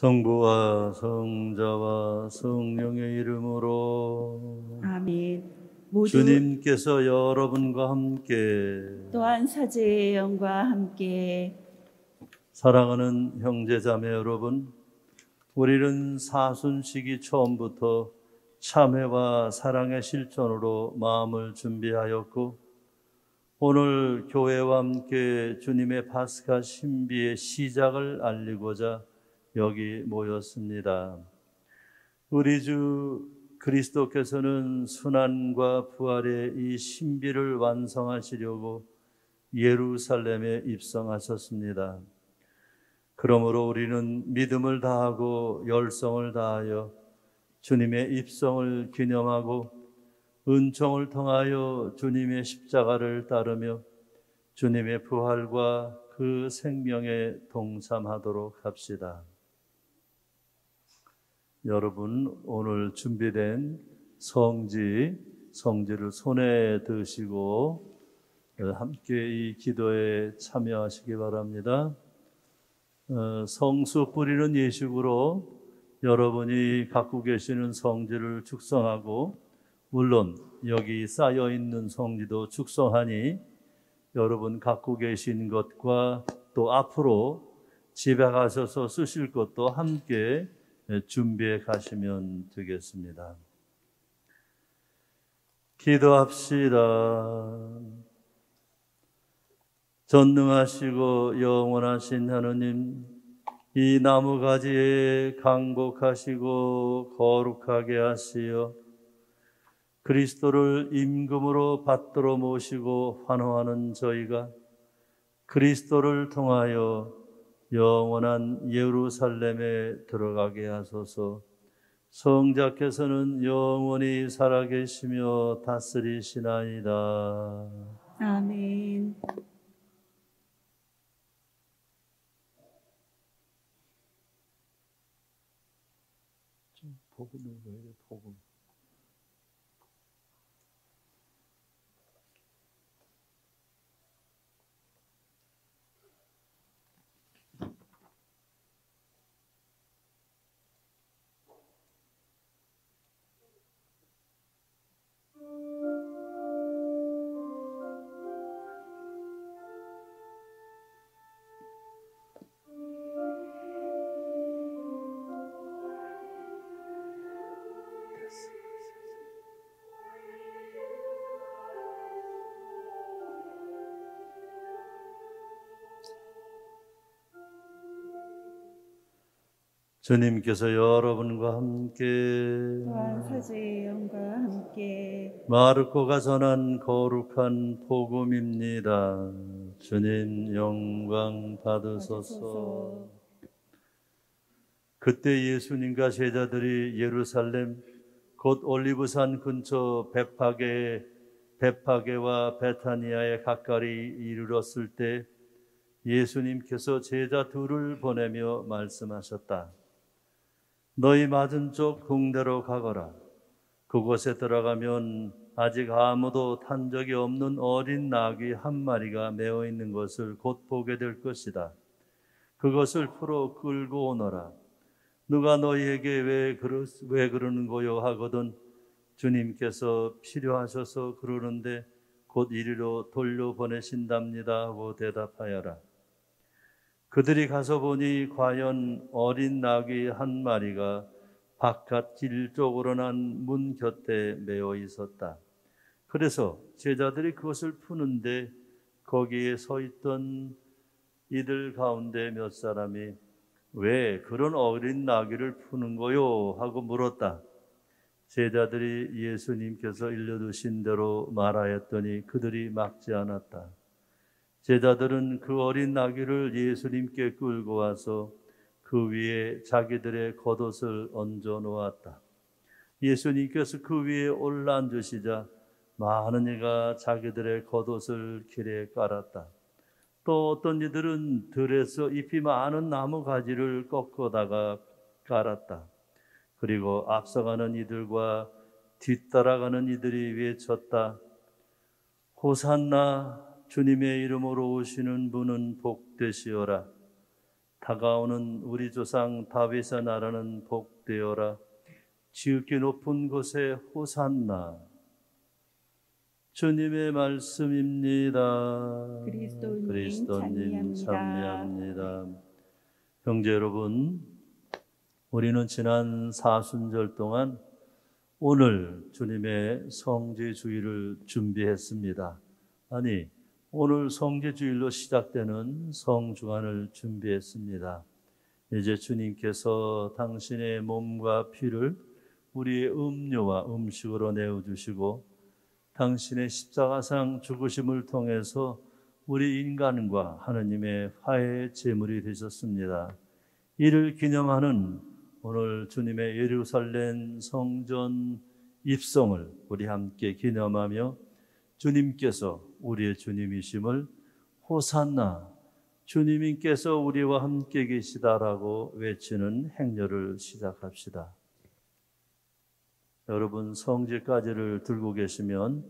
성부와 성자와 성령의 이름으로 아멘. 모두 주님께서 여러분과 함께 또한 사제의 영과 함께 사랑하는 형제자매 여러분, 우리는 사순시기 처음부터 참회와 사랑의 실천으로 마음을 준비하였고 오늘 교회와 함께 주님의 파스카 신비의 시작을 알리고자 여기 모였습니다. 우리 주 그리스도께서는 순환과 부활의 이 신비를 완성하시려고 예루살렘에 입성하셨습니다. 그러므로 우리는 믿음을 다하고 열성을 다하여 주님의 입성을 기념하고 은총을 통하여 주님의 십자가를 따르며 주님의 부활과 그 생명에 동참하도록 합시다. 여러분, 오늘 준비된 성지를 손에 드시고 함께 이 기도에 참여하시기 바랍니다. 성수 뿌리는 예식으로 여러분이 갖고 계시는 성지를 축성하고 물론 여기 쌓여있는 성지도 축성하니 여러분 갖고 계신 것과 또 앞으로 집에 가셔서 쓰실 것도 함께 준비해 가시면 되겠습니다. 기도합시다. 전능하시고 영원하신 하느님, 이 나무가지에 강복하시고 거룩하게 하시어 그리스도를 임금으로 받들어 모시고 환호하는 저희가 그리스도를 통하여 영원한 예루살렘에 들어가게 하소서. 성자께서는 영원히 살아계시며 다스리시나이다. 아멘. 복음을 왜 이래, 복음. 주님께서 여러분과 함께 또한 사제의 영과 함께 마르코가 전한 거룩한 복음입니다. 주님 영광 받으소서. 그때 예수님과 제자들이 예루살렘 곧 올리브산 근처 베파게와 베타니아에 가까이 이르렀을 때 예수님께서 제자 둘을 보내며 말씀하셨다. 너희 맞은쪽 궁대로 가거라. 그곳에 들어가면 아직 아무도 탄 적이 없는 어린 나귀 한 마리가 메어 있는 것을 곧 보게 될 것이다. 그것을 풀어 끌고 오너라. 누가 너희에게 왜 그러는 거요 하거든 주님께서 필요하셔서 그러는데 곧 이리로 돌려보내신답니다 하고 대답하여라. 그들이 가서 보니 과연 어린 나귀 한 마리가 바깥 길 쪽으로 난 문 곁에 메어 있었다. 그래서 제자들이 그것을 푸는데 거기에 서 있던 이들 가운데 몇 사람이 왜 그런 어린 나귀를 푸는 거요? 하고 물었다. 제자들이 예수님께서 일러주신 대로 말하였더니 그들이 막지 않았다. 제자들은 그 어린 나귀를 예수님께 끌고 와서 그 위에 자기들의 겉옷을 얹어 놓았다. 예수님께서 그 위에 올라앉으시자 많은 이가 자기들의 겉옷을 길에 깔았다. 또 어떤 이들은 들에서 잎이 많은 나무 가지를 꺾어다가 깔았다. 그리고 앞서가는 이들과 뒤따라가는 이들이 외쳤다. 호산나, 주님의 이름으로 오시는 분은 복되시어라. 다가오는 우리 조상 다윗의 나라는 복되어라. 지극히 높은 곳에 호산나. 주님의 말씀입니다. 그리스도님 찬미합니다. 형제 여러분, 우리는 지난 사순절 동안 오늘 주님의 성지주일을 준비했습니다. 아니, 오늘 성지주일로 시작되는 성주간을 준비했습니다. 이제 주님께서 당신의 몸과 피를 우리의 음료와 음식으로 내어주시고 당신의 십자가상 죽으심을 통해서 우리 인간과 하느님의 화해의 제물이 되셨습니다. 이를 기념하는 오늘 주님의 예루살렘 성전 입성을 우리 함께 기념하며 주님께서 우리의 주님이심을 호산나, 주님께서 우리와 함께 계시다라고 외치는 행렬을 시작합시다. 여러분, 성지까지를 들고 계시면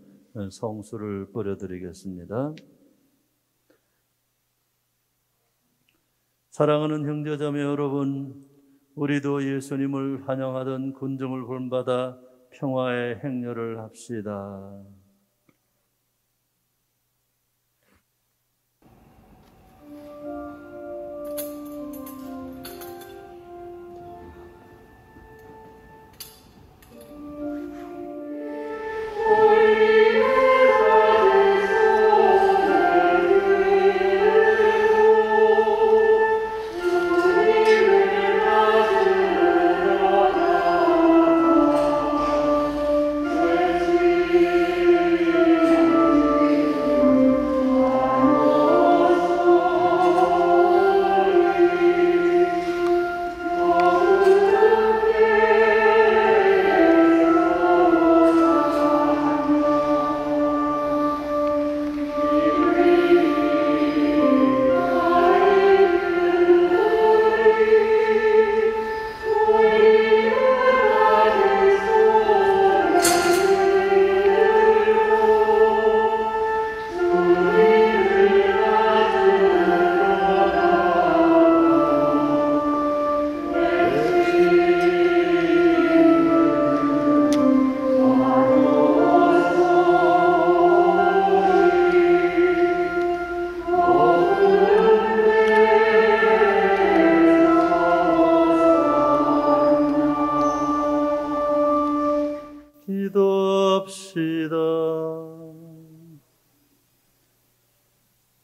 성수를 뿌려드리겠습니다. 사랑하는 형제자매 여러분, 우리도 예수님을 환영하던 군중을 본받아 평화의 행렬을 합시다.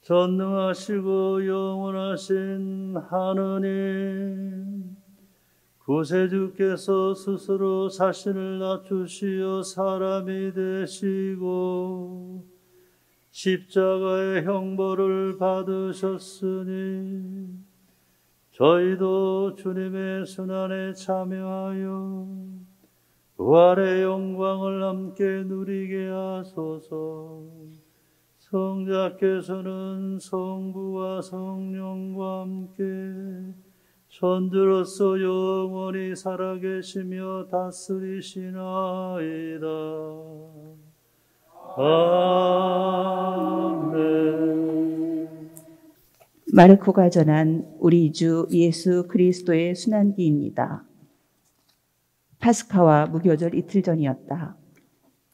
전능하시고 영원하신 하느님, 구세주께서 스스로 자신을 낮추시어 사람이 되시고 십자가의 형벌을 받으셨으니 저희도 주님의 순환에 참여하여 부활의 영광을 함께 누리게 하소서. 성자께서는 성부와 성령과 함께 선주로서 영원히 살아계시며 다스리시나이다. 아멘. 마르코가 전한 우리 주 예수 그리스도의 순환기입니다. 파스카와 무교절 이틀 전이었다.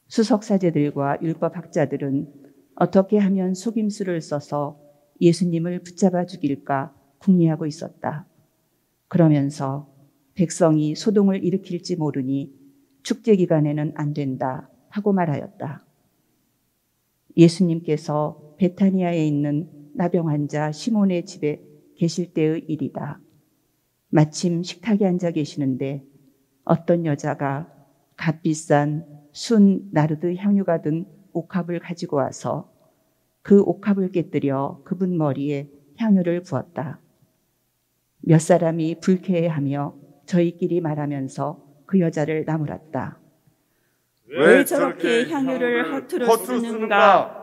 수석사제들과 율법학자들은 어떻게 하면 속임수를 써서 예수님을 붙잡아 죽일까 궁리하고 있었다. 그러면서 백성이 소동을 일으킬지 모르니 축제 기간에는 안 된다 하고 말하였다. 예수님께서 베타니아에 있는 나병 환자 시몬의 집에 계실 때의 일이다. 마침 식탁에 앉아 계시는데 어떤 여자가 값비싼 순 나르드 향유가 든 옥합을 가지고 와서 그 옥합을 깨뜨려 그분 머리에 향유를 부었다. 몇 사람이 불쾌해하며 저희끼리 말하면서 그 여자를 나무랐다. 왜 저렇게 향유를 허투루 쓰는가?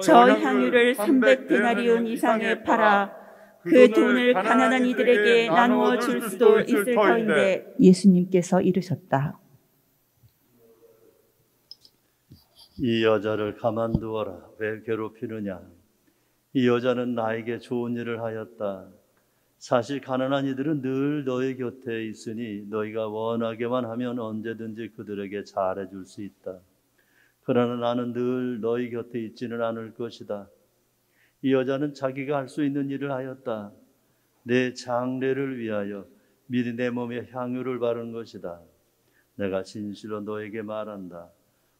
저 향유를 300데나리온 이상에 팔아 그 돈을 가난한 이들에게 나누어 줄 수도 있을 터인데. 예수님께서 이르셨다. 이 여자를 가만두어라. 왜 괴롭히느냐? 이 여자는 나에게 좋은 일을 하였다. 사실 가난한 이들은 늘 너희 곁에 있으니 너희가 원하게만 하면 언제든지 그들에게 잘해줄 수 있다. 그러나 나는 늘 너희 곁에 있지는 않을 것이다. 이 여자는 자기가 할 수 있는 일을 하였다. 내 장례를 위하여 미리 내 몸에 향유를 바른 것이다. 내가 진실로 너에게 말한다.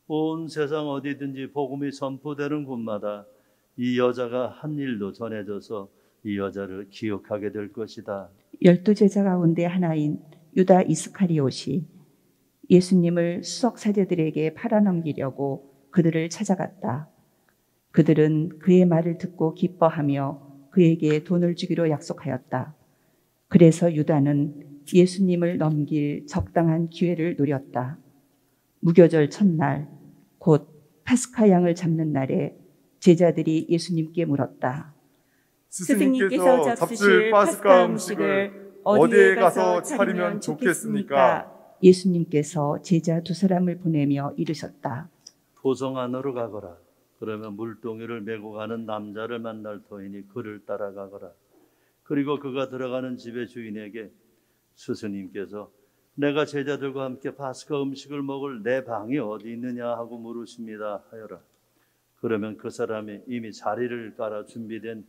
온 세상 어디든지 복음이 선포되는 곳마다 이 여자가 한 일도 전해져서 이 여자를 기억하게 될 것이다. 12제자 가운데 하나인 유다 이스카리옷이 예수님을 수석 사제들에게 팔아넘기려고 그들을 찾아갔다. 그들은 그의 말을 듣고 기뻐하며 그에게 돈을 주기로 약속하였다. 그래서 유다는 예수님을 넘길 적당한 기회를 노렸다. 무교절 첫날, 곧 파스카 양을 잡는 날에 제자들이 예수님께 물었다. 스승님께서 잡수실 파스카 음식을 어디에 가서 차리면 좋겠습니까? 예수님께서 제자 2사람을 보내며 이르셨다. 도성 안으로 가거라. 그러면 물동이를 메고 가는 남자를 만날 터이니 그를 따라가거라. 그리고 그가 들어가는 집의 주인에게 스승님께서 내가 제자들과 함께 파스카 음식을 먹을 내 방이 어디 있느냐 하고 물으십니다 하여라. 그러면 그 사람이 이미 자리를 깔아 준비된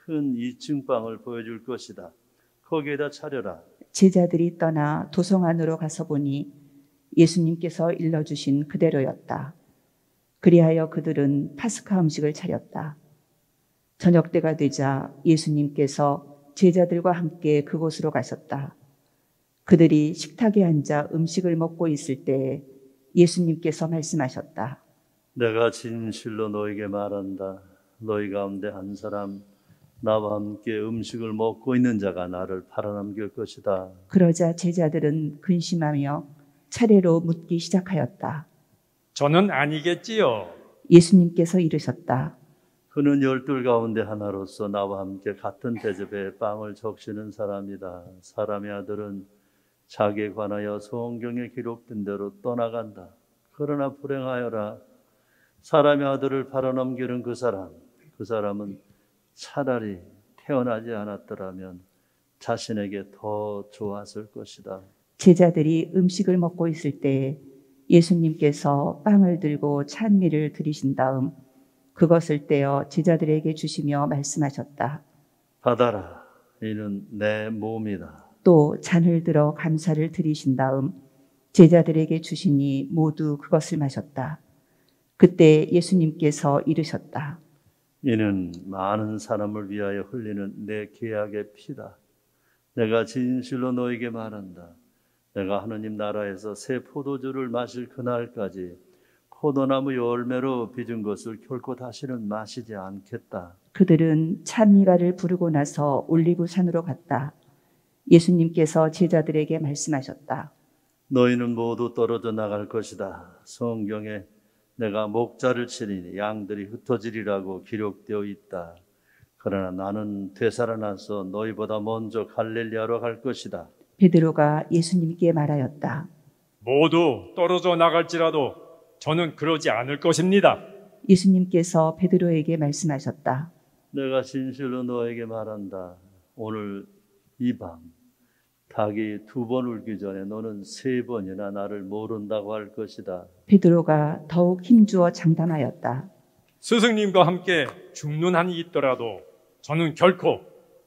큰 2층 방을 보여줄 것이다. 거기에다 차려라. 제자들이 떠나 도성 안으로 가서 보니 예수님께서 일러주신 그대로였다. 그리하여 그들은 파스카 음식을 차렸다. 저녁 때가 되자 예수님께서 제자들과 함께 그곳으로 가셨다. 그들이 식탁에 앉아 음식을 먹고 있을 때 예수님께서 말씀하셨다. 내가 진실로 너에게 말한다. 너희 가운데 한 사람 나와 함께 음식을 먹고 있는 자가 나를 팔아넘길 것이다. 그러자 제자들은 근심하며 차례로 묻기 시작하였다. 저는 아니겠지요. 예수님께서 이르셨다. 그는 12 가운데 하나로서 나와 함께 같은 대접에 빵을 적시는 사람이다. 사람의 아들은 자기에 관하여 성경에 기록된 대로 떠나간다. 그러나 불행하여라. 사람의 아들을 팔아넘기는 그 사람은 차라리 태어나지 않았더라면 자신에게 더 좋았을 것이다. 제자들이 음식을 먹고 있을 때 예수님께서 빵을 들고 찬미를 드리신 다음 그것을 떼어 제자들에게 주시며 말씀하셨다. 받아라. 이는 내 몸이다. 또 잔을 들어 감사를 드리신 다음 제자들에게 주시니 모두 그것을 마셨다. 그때 예수님께서 이르셨다. 이는 많은 사람을 위하여 흘리는 내 계약의 피다. 내가 진실로 너에게 말한다. 내가 하느님 나라에서 새 포도주를 마실 그날까지 포도나무 열매로 빚은 것을 결코 다시는 마시지 않겠다. 그들은 찬미가를 부르고 나서 올리브산으로 갔다. 예수님께서 제자들에게 말씀하셨다. 너희는 모두 떨어져 나갈 것이다. 성경에 내가 목자를 치리니 양들이 흩어지리라고 기록되어 있다. 그러나 나는 되살아나서 너희보다 먼저 갈릴리아로 갈 것이다. 베드로가 예수님께 말하였다. 모두 떨어져 나갈지라도 저는 그러지 않을 것입니다. 예수님께서 베드로에게 말씀하셨다. 내가 진실로 너에게 말한다. 오늘 이 밤 닭이 2번 울기 전에 너는 3번이나 나를 모른다고 할 것이다. 베드로가 더욱 힘주어 장담하였다. 스승님과 함께 죽는 한이 있더라도 저는 결코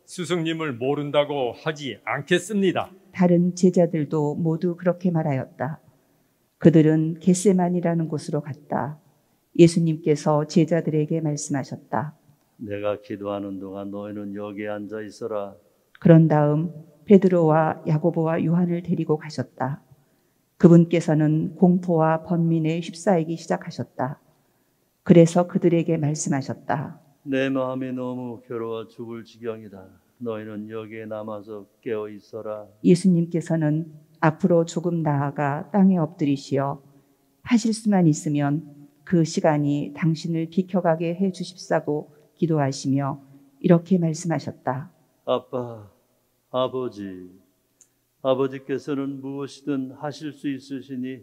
스승님을 모른다고 하지 않겠습니다. 다른 제자들도 모두 그렇게 말하였다. 그들은 겟세만이라는 곳으로 갔다. 예수님께서 제자들에게 말씀하셨다. 내가 기도하는 동안 너희는 여기에 앉아 있어라. 그런 다음 베드로와 야고보와 요한을 데리고 가셨다. 그분께서는 공포와 번민에 휩싸이기 시작하셨다. 그래서 그들에게 말씀하셨다. 내 마음이 너무 괴로워 죽을 지경이다. 너희는 여기에 남아서 깨어 있어라. 예수님께서는 앞으로 조금 나아가 땅에 엎드리시어 하실 수만 있으면 그 시간이 당신을 비켜가게 해 주십사고 기도하시며 이렇게 말씀하셨다. 아빠, 아버지께서는 무엇이든 하실 수 있으시니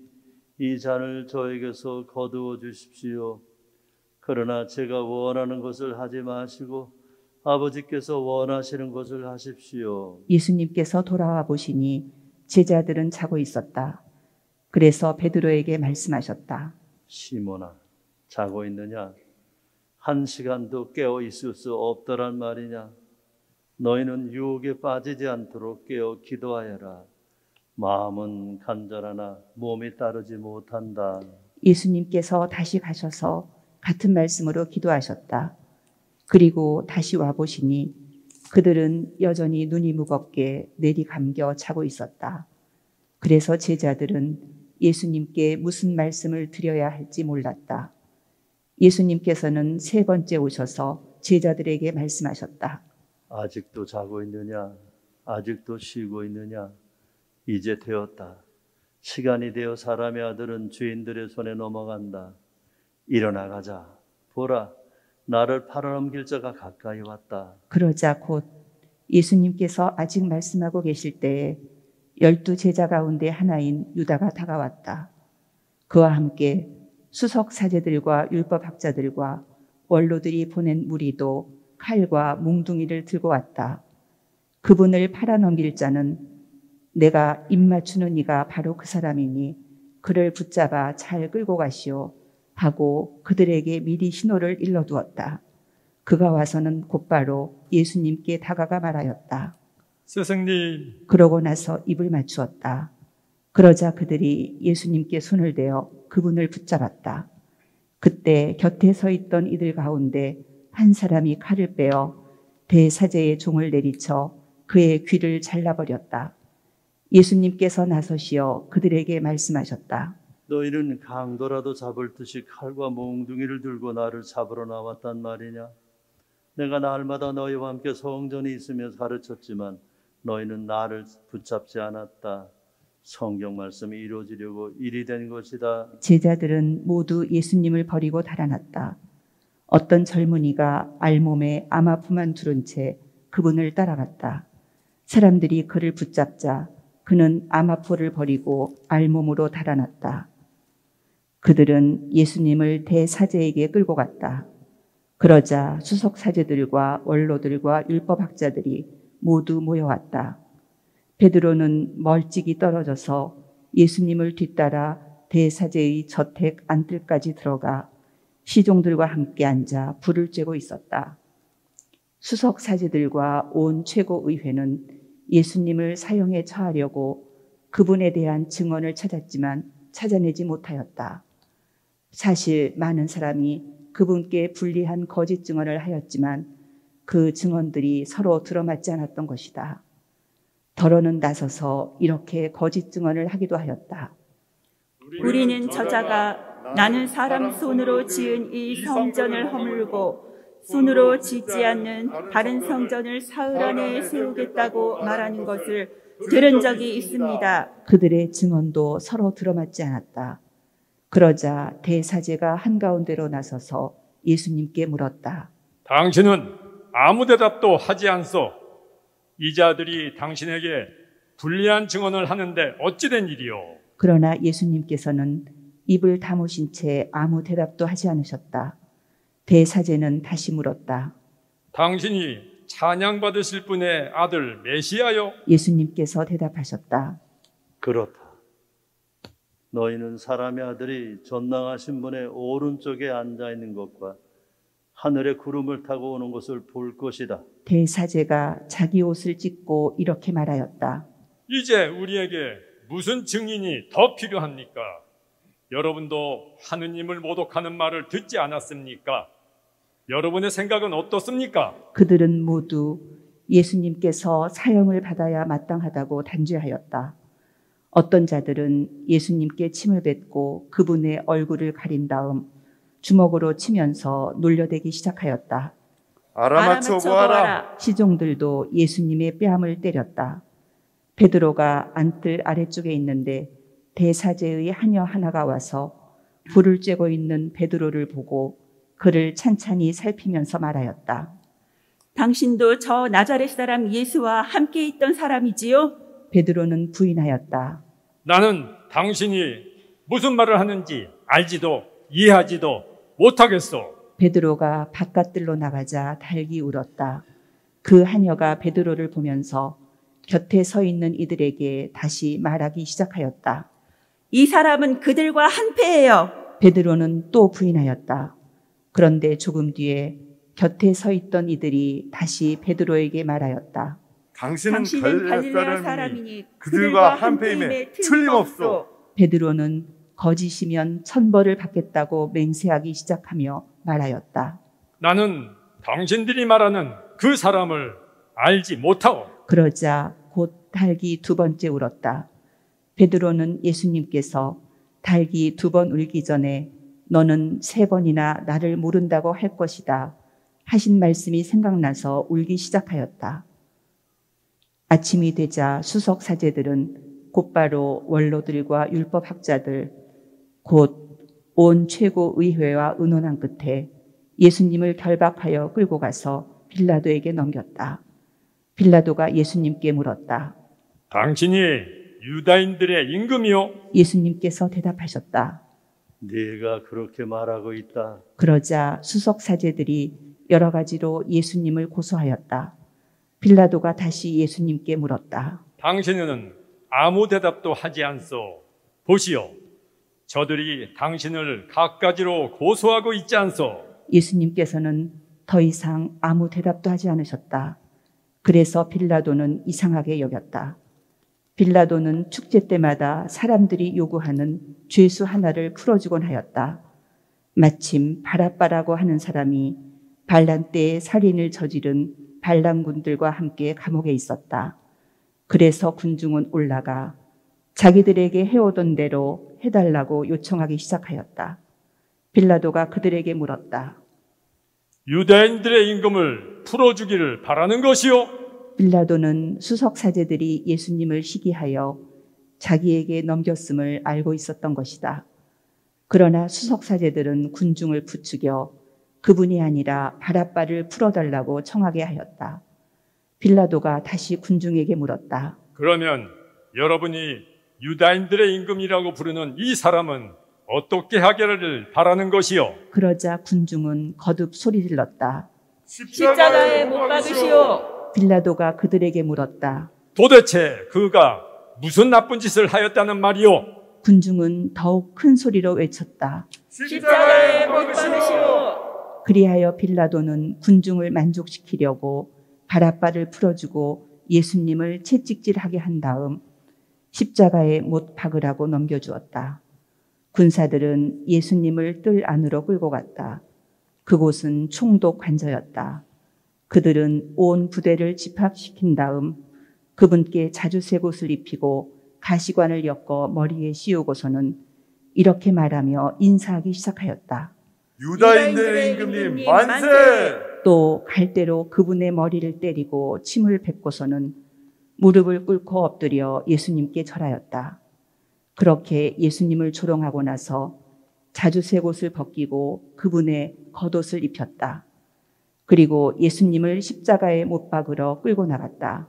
이 잔을 저에게서 거두어 주십시오. 그러나 제가 원하는 것을 하지 마시고 아버지께서 원하시는 것을 하십시오. 예수님께서 돌아와 보시니 제자들은 자고 있었다. 그래서 베드로에게 말씀하셨다. 시몬아, 자고 있느냐? 한 시간도 깨어 있을 수 없더란 말이냐? 너희는 유혹에 빠지지 않도록 깨어 기도하여라. 마음은 간절하나 몸이 따르지 못한다. 예수님께서 다시 가셔서 같은 말씀으로 기도하셨다. 그리고 다시 와 보시니 그들은 여전히 눈이 무겁게 내리감겨 자고 있었다. 그래서 제자들은 예수님께 무슨 말씀을 드려야 할지 몰랐다. 예수님께서는 세 번째 오셔서 제자들에게 말씀하셨다. 아직도 자고 있느냐? 아직도 쉬고 있느냐? 이제 되었다. 시간이 되어 사람의 아들은 죄인들의 손에 넘어간다. 일어나 가자. 보라, 나를 팔아넘길 자가 가까이 왔다. 그러자 곧 예수님께서 아직 말씀하고 계실 때에 12 제자 가운데 하나인 유다가 다가왔다. 그와 함께 수석 사제들과 율법학자들과 원로들이 보낸 무리도 칼과 몽둥이를 들고 왔다. 그분을 팔아넘길 자는 내가 입 맞추는 이가 바로 그 사람이니 그를 붙잡아 잘 끌고 가시오 하고 그들에게 미리 신호를 일러두었다. 그가 와서는 곧바로 예수님께 다가가 말하였다. 스승님, 그러고 나서 입을 맞추었다. 그러자 그들이 예수님께 손을 대어 그분을 붙잡았다. 그때 곁에 서 있던 이들 가운데 한 사람이 칼을 빼어 대사제의 종을 내리쳐 그의 귀를 잘라버렸다. 예수님께서 나서시어 그들에게 말씀하셨다. 너희는 강도라도 잡을 듯이 칼과 몽둥이를 들고 나를 잡으러 나왔단 말이냐? 내가 날마다 너희와 함께 성전에 있으며 가르쳤지만 너희는 나를 붙잡지 않았다. 성경 말씀이 이루어지려고 일이 된 것이다. 제자들은 모두 예수님을 버리고 달아났다. 어떤 젊은이가 알몸에 암아프만 두른 채 그분을 따라갔다. 사람들이 그를 붙잡자 그는 암아포를 버리고 알몸으로 달아났다. 그들은 예수님을 대사제에게 끌고 갔다. 그러자 수석 사제들과 원로들과 율법학자들이 모두 모여왔다. 베드로는 멀찍이 떨어져서 예수님을 뒤따라 대사제의 저택 안뜰까지 들어가 시종들과 함께 앉아 불을 쬐고 있었다. 수석 사제들과 온 최고의회는 예수님을 사형에 처하려고 그분에 대한 증언을 찾았지만 찾아내지 못하였다. 사실 많은 사람이 그분께 불리한 거짓 증언을 하였지만 그 증언들이 서로 들어맞지 않았던 것이다. 더러는 나서서 이렇게 거짓 증언을 하기도 하였다. 우리는 저자가 나는 사람 손으로 지은 이 성전을 허물고 손으로 짓지 않는 다른 성전을 사흘 안에 세우겠다고 말하는 것을 들은 적이 있습니다. 그들의 증언도 서로 들어맞지 않았다. 그러자 대사제가 한가운데로 나서서 예수님께 물었다. 당신은 아무 대답도 하지 않소. 이 자들이 당신에게 불리한 증언을 하는데 어찌된 일이요? 그러나 예수님께서는 입을 다무신 채 아무 대답도 하지 않으셨다. 대사제는 다시 물었다. 당신이 찬양받으실 분의 아들 메시아요? 예수님께서 대답하셨다. 그렇다. 너희는 사람의 아들이 전능하신 분의 오른쪽에 앉아있는 것과 하늘의 구름을 타고 오는 것을 볼 것이다. 대사제가 자기 옷을 찢고 이렇게 말하였다. 이제 우리에게 무슨 증인이 더 필요합니까? 여러분도 하느님을 모독하는 말을 듣지 않았습니까? 여러분의 생각은 어떻습니까? 그들은 모두 예수님께서 사형을 받아야 마땅하다고 단죄하였다. 어떤 자들은 예수님께 침을 뱉고 그분의 얼굴을 가린 다음 주먹으로 치면서 놀려대기 시작하였다. 알아맞혀 보아라. 시종들도 예수님의 뺨을 때렸다. 베드로가 안뜰 아래쪽에 있는데 대사제의 하녀 하나가 와서 불을 쬐고 있는 베드로를 보고 그를 찬찬히 살피면서 말하였다. 당신도 저 나자렛 사람 예수와 함께 있던 사람이지요? 베드로는 부인하였다. 나는 당신이 무슨 말을 하는지 알지도 이해하지도 못하겠소. 베드로가 바깥들로 나가자 달기 울었다. 그 하녀가 베드로를 보면서 곁에 서 있는 이들에게 다시 말하기 시작하였다. 이 사람은 그들과 한패예요. 베드로는 또 부인하였다. 그런데 조금 뒤에 곁에 서 있던 이들이 다시 베드로에게 말하였다. 당신은 갈릴레아 갈릴레아 사람이니 그들과 한패임에 틀림없소. 베드로는 거짓이면 천벌을 받겠다고 맹세하기 시작하며 말하였다. 나는 당신들이 말하는 그 사람을 알지 못하오. 그러자 곧 닭이 두 번째 울었다. 베드로는 예수님께서 닭이 두 번 울기 전에 너는 세 번이나 나를 모른다고 할 것이다 하신 말씀이 생각나서 울기 시작하였다. 아침이 되자 수석 사제들은 곧바로 원로들과 율법학자들 곧 온 최고 의회와 의논한 끝에 예수님을 결박하여 끌고 가서 빌라도에게 넘겼다. 빌라도가 예수님께 물었다. 당신이 유다인들의 임금이요? 예수님께서 대답하셨다. 네가 그렇게 말하고 있다. 그러자 수석 사제들이 여러 가지로 예수님을 고소하였다. 빌라도가 다시 예수님께 물었다. 당신은 아무 대답도 하지 않소. 보시오. 저들이 당신을 갖가지로 고소하고 있지 않소. 예수님께서는 더 이상 아무 대답도 하지 않으셨다. 그래서 빌라도는 이상하게 여겼다. 빌라도는 축제 때마다 사람들이 요구하는 죄수 하나를 풀어주곤 하였다. 마침 바라빠라고 하는 사람이 반란 때에 살인을 저지른 반란군들과 함께 감옥에 있었다. 그래서 군중은 올라가 자기들에게 해오던 대로 해달라고 요청하기 시작하였다. 빌라도가 그들에게 물었다. 유다인들의 임금을 풀어주기를 바라는 것이요? 빌라도는 수석 사제들이 예수님을 시기하여 자기에게 넘겼음을 알고 있었던 것이다. 그러나 수석 사제들은 군중을 부추겨 그분이 아니라 바라빠를 풀어달라고 청하게 하였다. 빌라도가 다시 군중에게 물었다. 그러면 여러분이 유다인들의 임금이라고 부르는 이 사람은 어떻게 하기를 바라는 것이요? 그러자 군중은 거듭 소리질렀다. 십자가에 못 박으시오. 빌라도가 그들에게 물었다. 도대체 그가 무슨 나쁜 짓을 하였다는 말이요? 군중은 더욱 큰 소리로 외쳤다. 십자가에 못 박으시오. 그리하여 빌라도는 군중을 만족시키려고 바라빠를 풀어주고 예수님을 채찍질하게 한 다음 십자가에 못 박으라고 넘겨주었다. 군사들은 예수님을 뜰 안으로 끌고 갔다. 그곳은 총독 관저였다. 그들은 온 부대를 집합시킨 다음 그분께 자주색 옷을 입히고 가시관을 엮어 머리에 씌우고서는 이렇게 말하며 인사하기 시작하였다. 유다인들의 임금님 만세! 또 갈대로 그분의 머리를 때리고 침을 뱉고서는 무릎을 꿇고 엎드려 예수님께 절하였다. 그렇게 예수님을 조롱하고 나서 자주색 옷을 벗기고 그분의 겉옷을 입혔다. 그리고 예수님을 십자가에 못 박으러 끌고 나갔다.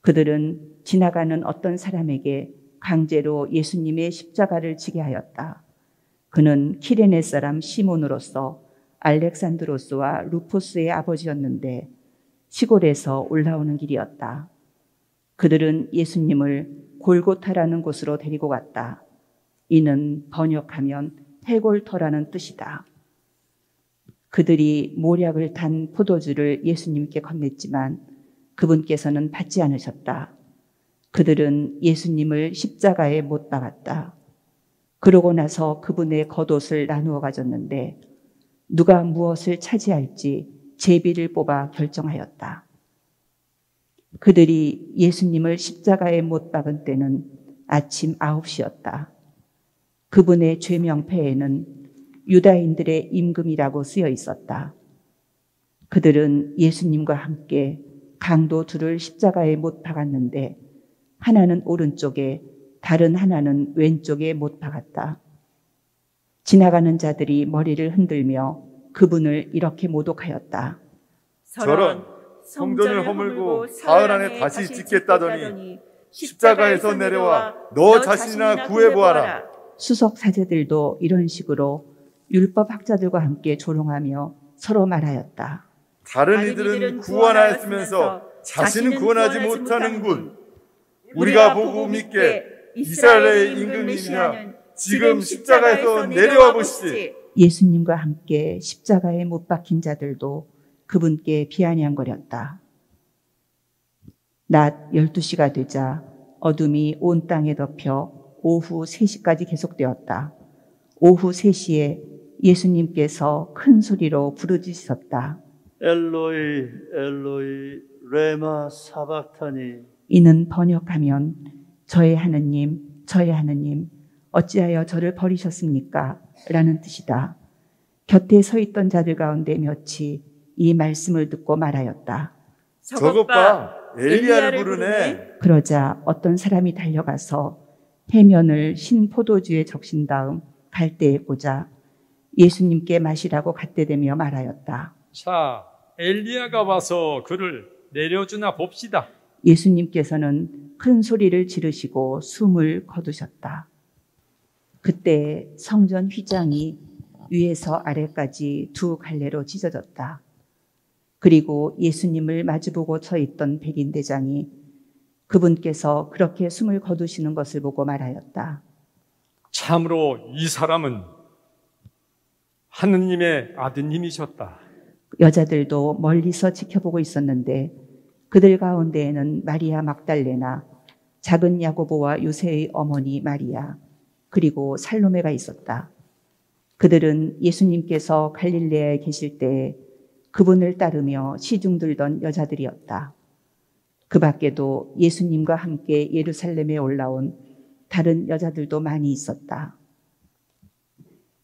그들은 지나가는 어떤 사람에게 강제로 예수님의 십자가를 지게 하였다. 그는 키레네 사람 시몬으로서 알렉산드로스와 루포스의 아버지였는데 시골에서 올라오는 길이었다. 그들은 예수님을 골고타라는 곳으로 데리고 갔다. 이는 번역하면 해골터라는 뜻이다. 그들이 모략을 탄 포도주를 예수님께 건넸지만 그분께서는 받지 않으셨다. 그들은 예수님을 십자가에 못 박았다. 그러고 나서 그분의 겉옷을 나누어 가졌는데 누가 무엇을 차지할지 제비를 뽑아 결정하였다. 그들이 예수님을 십자가에 못 박은 때는 아침 9시였다. 그분의 죄명패에는 유다인들의 임금이라고 쓰여 있었다. 그들은 예수님과 함께 강도 둘을 십자가에 못 박았는데 하나는 오른쪽에 다른 하나는 왼쪽에 못 박았다. 지나가는 자들이 머리를 흔들며 그분을 이렇게 모독하였다. 저런 성전을 허물고 사흘 안에 다시 짓겠다더니 십자가에서 내려와 너 자신이나 구해보아라. 수석 사제들도 이런 식으로 율법 학자들과 함께 조롱하며 서로 말하였다. 다른 이들은 구원하였으면서 자신은 구원하지 못하는군. 우리가 보고 믿게 이스라엘의 임금님이나 지금 십자가에서 내려와 보시지. 예수님과 함께 십자가에 못 박힌 자들도 그분께 비아냥거렸다. 낮 12시가 되자 어둠이 온 땅에 덮여 오후 3시까지 계속되었다. 오후 3시에 예수님께서 큰 소리로 부르짖으셨다. 엘로이 엘로이 레마 사박타니. 이는 번역하면 저의 하느님 어찌하여 저를 버리셨습니까? 라는 뜻이다. 곁에 서 있던 자들 가운데 몇이 이 말씀을 듣고 말하였다. 저것 봐, 엘리야를 부르네. 그러자 어떤 사람이 달려가서 해면을 신 포도주에 적신 다음 갈대에 꽂아 예수님께 마시라고 갖대대며 말하였다. 자, 엘리야가 와서 그를 내려주나 봅시다. 예수님께서는 큰 소리를 지르시고 숨을 거두셨다. 그때 성전 휘장이 위에서 아래까지 두 갈래로 찢어졌다. 그리고 예수님을 마주보고 서 있던 백인대장이 그분께서 그렇게 숨을 거두시는 것을 보고 말하였다. 참으로 이 사람은 하느님의 아드님이셨다. 여자들도 멀리서 지켜보고 있었는데 그들 가운데에는 마리아 막달레나, 작은 야고보와 요새의 어머니 마리아, 그리고 살로메가 있었다. 그들은 예수님께서 갈릴레아에 계실 때에 그분을 따르며 시중들던 여자들이었다. 그 밖에도 예수님과 함께 예루살렘에 올라온 다른 여자들도 많이 있었다.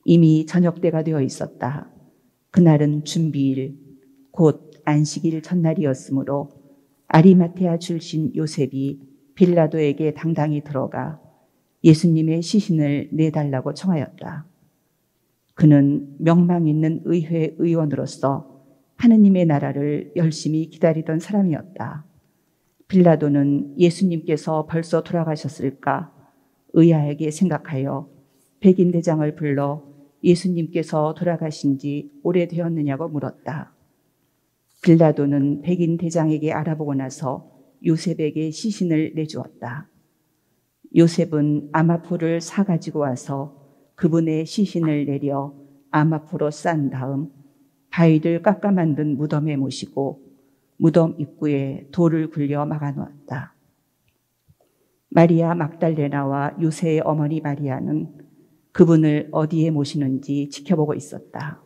이미 저녁 때가 되어 있었다. 그날은 준비일, 곧 안식일 전날이었으므로 아리마테아 출신 요셉이 빌라도에게 당당히 들어가 예수님의 시신을 내달라고 청하였다. 그는 명망 있는 의회 의원으로서 하느님의 나라를 열심히 기다리던 사람이었다. 빌라도는 예수님께서 벌써 돌아가셨을까 의아하게 생각하여 백인 대장을 불러 예수님께서 돌아가신 지 오래되었느냐고 물었다. 빌라도는 백인 대장에게 알아보고 나서 요셉에게 시신을 내주었다. 요셉은 아마포를 사가지고 와서 그분의 시신을 내려 아마포로 싼 다음 바위를 깎아 만든 무덤에 모시고 무덤 입구에 돌을 굴려 막아놓았다. 마리아 막달레나와 요새의 어머니 마리아는 그분을 어디에 모시는지 지켜보고 있었다.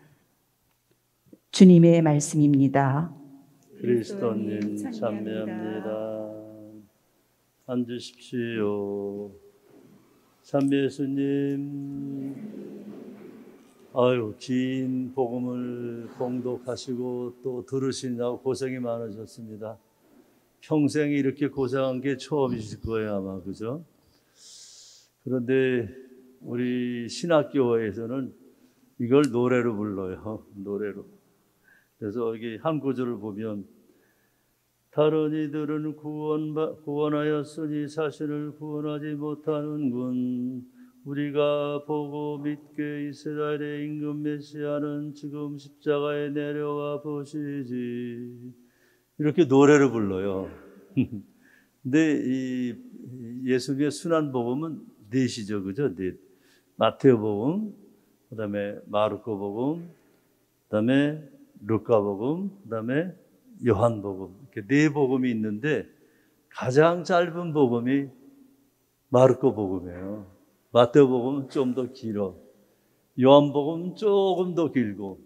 주님의 말씀입니다. 그리스도님 참배합니다. 앉으십시오. 참배 예수님, 긴 복음을 봉독하시고 또 들으시느라고 고생이 많으셨습니다. 평생 이렇게 고생한 게 처음이실 거예요, 아마. 그죠? 그런데 우리 신학교에서는 이걸 노래로 불러요. 노래로. 그래서 여기 한 구절을 보면 다른 이들은 구원하였으니 자신을 구원하지 못하는군. 우리가 보고 믿게 이스라엘의 임금 메시아는 지금 십자가에 내려와 보시지. 이렇게 노래를 불러요. 근데 이 예수님의 순환복음은 넷이죠, 그죠? 넷. 마태복음, 그다음에 마르코복음, 그다음에 루카복음, 그다음에 요한복음. 이렇게 네 복음이 있는데 가장 짧은 복음이 마르코복음이에요. 마태복음은 좀 더 길어. 요한복음은 조금 더 길고,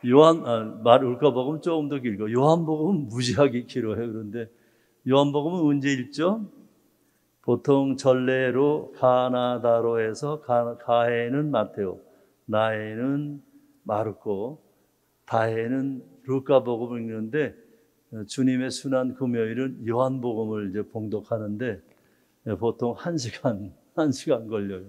루카복음은 조금 더 길고, 요한복음은 무지하게 길어요. 그런데 요한복음은 언제 읽죠? 보통 전례로 가나다로 해서 가해는 마테오, 나해는 마르코, 다해는 루카복음을 읽는데 주님의 순환 금요일은 요한복음을 이제 봉독하는데 보통 1시간 걸려요.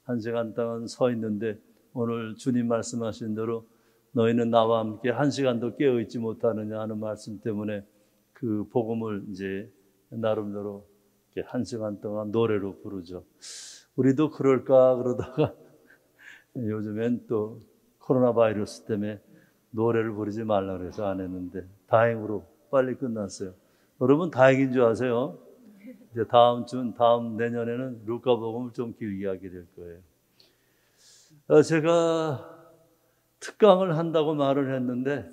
1시간 동안 서 있는데 오늘 주님 말씀하신 대로 너희는 나와 함께 1시간도 깨어있지 못하느냐 하는 말씀 때문에 그 복음을 이제 나름대로 1시간 동안 노래로 부르죠. 우리도 그럴까 그러다가 요즘엔 또 코로나 바이러스 때문에 노래를 부르지 말라 그래서 안 했는데 다행으로 빨리 끝났어요. 여러분 다행인 줄 아세요? 이제 다음 내년에는 루카복음을 좀 길게 하게 될 거예요. 제가 특강을 한다고 말을 했는데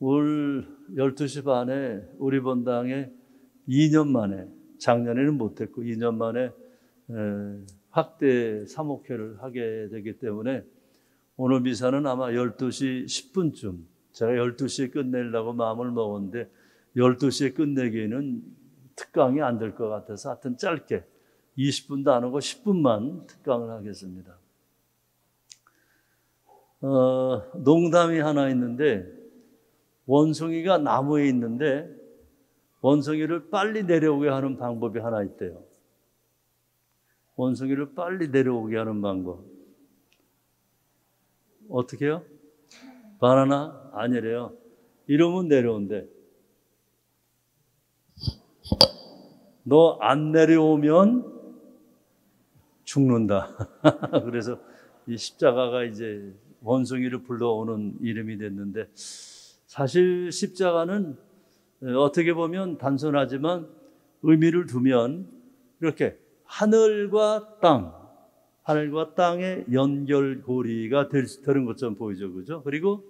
올 12시 반에 우리 본당에 2년 만에, 작년에는 못했고 2년 만에 확대 사목회를 하게 되기 때문에 오늘 미사는 아마 12시 10분쯤, 제가 12시에 끝내려고 마음을 먹었는데 12시에 끝내기에는 특강이 안 될 것 같아서 하여튼 짧게 20분도 안 하고 10분만 특강을 하겠습니다. 농담이 하나 있는데 원숭이가 나무에 있는데 원숭이를 빨리 내려오게 하는 방법이 하나 있대요. 원숭이를 빨리 내려오게 하는 방법. 어떻게 해요? 바나나? 아니래요. 이러면 내려온대. 너 안 내려오면 죽는다. 그래서 이 십자가가 이제 원숭이를 불러오는 이름이 됐는데 사실 십자가는 어떻게 보면 단순하지만 의미를 두면 이렇게 하늘과 땅의 연결고리가 되는 것처럼 보이죠. 그죠? 그리고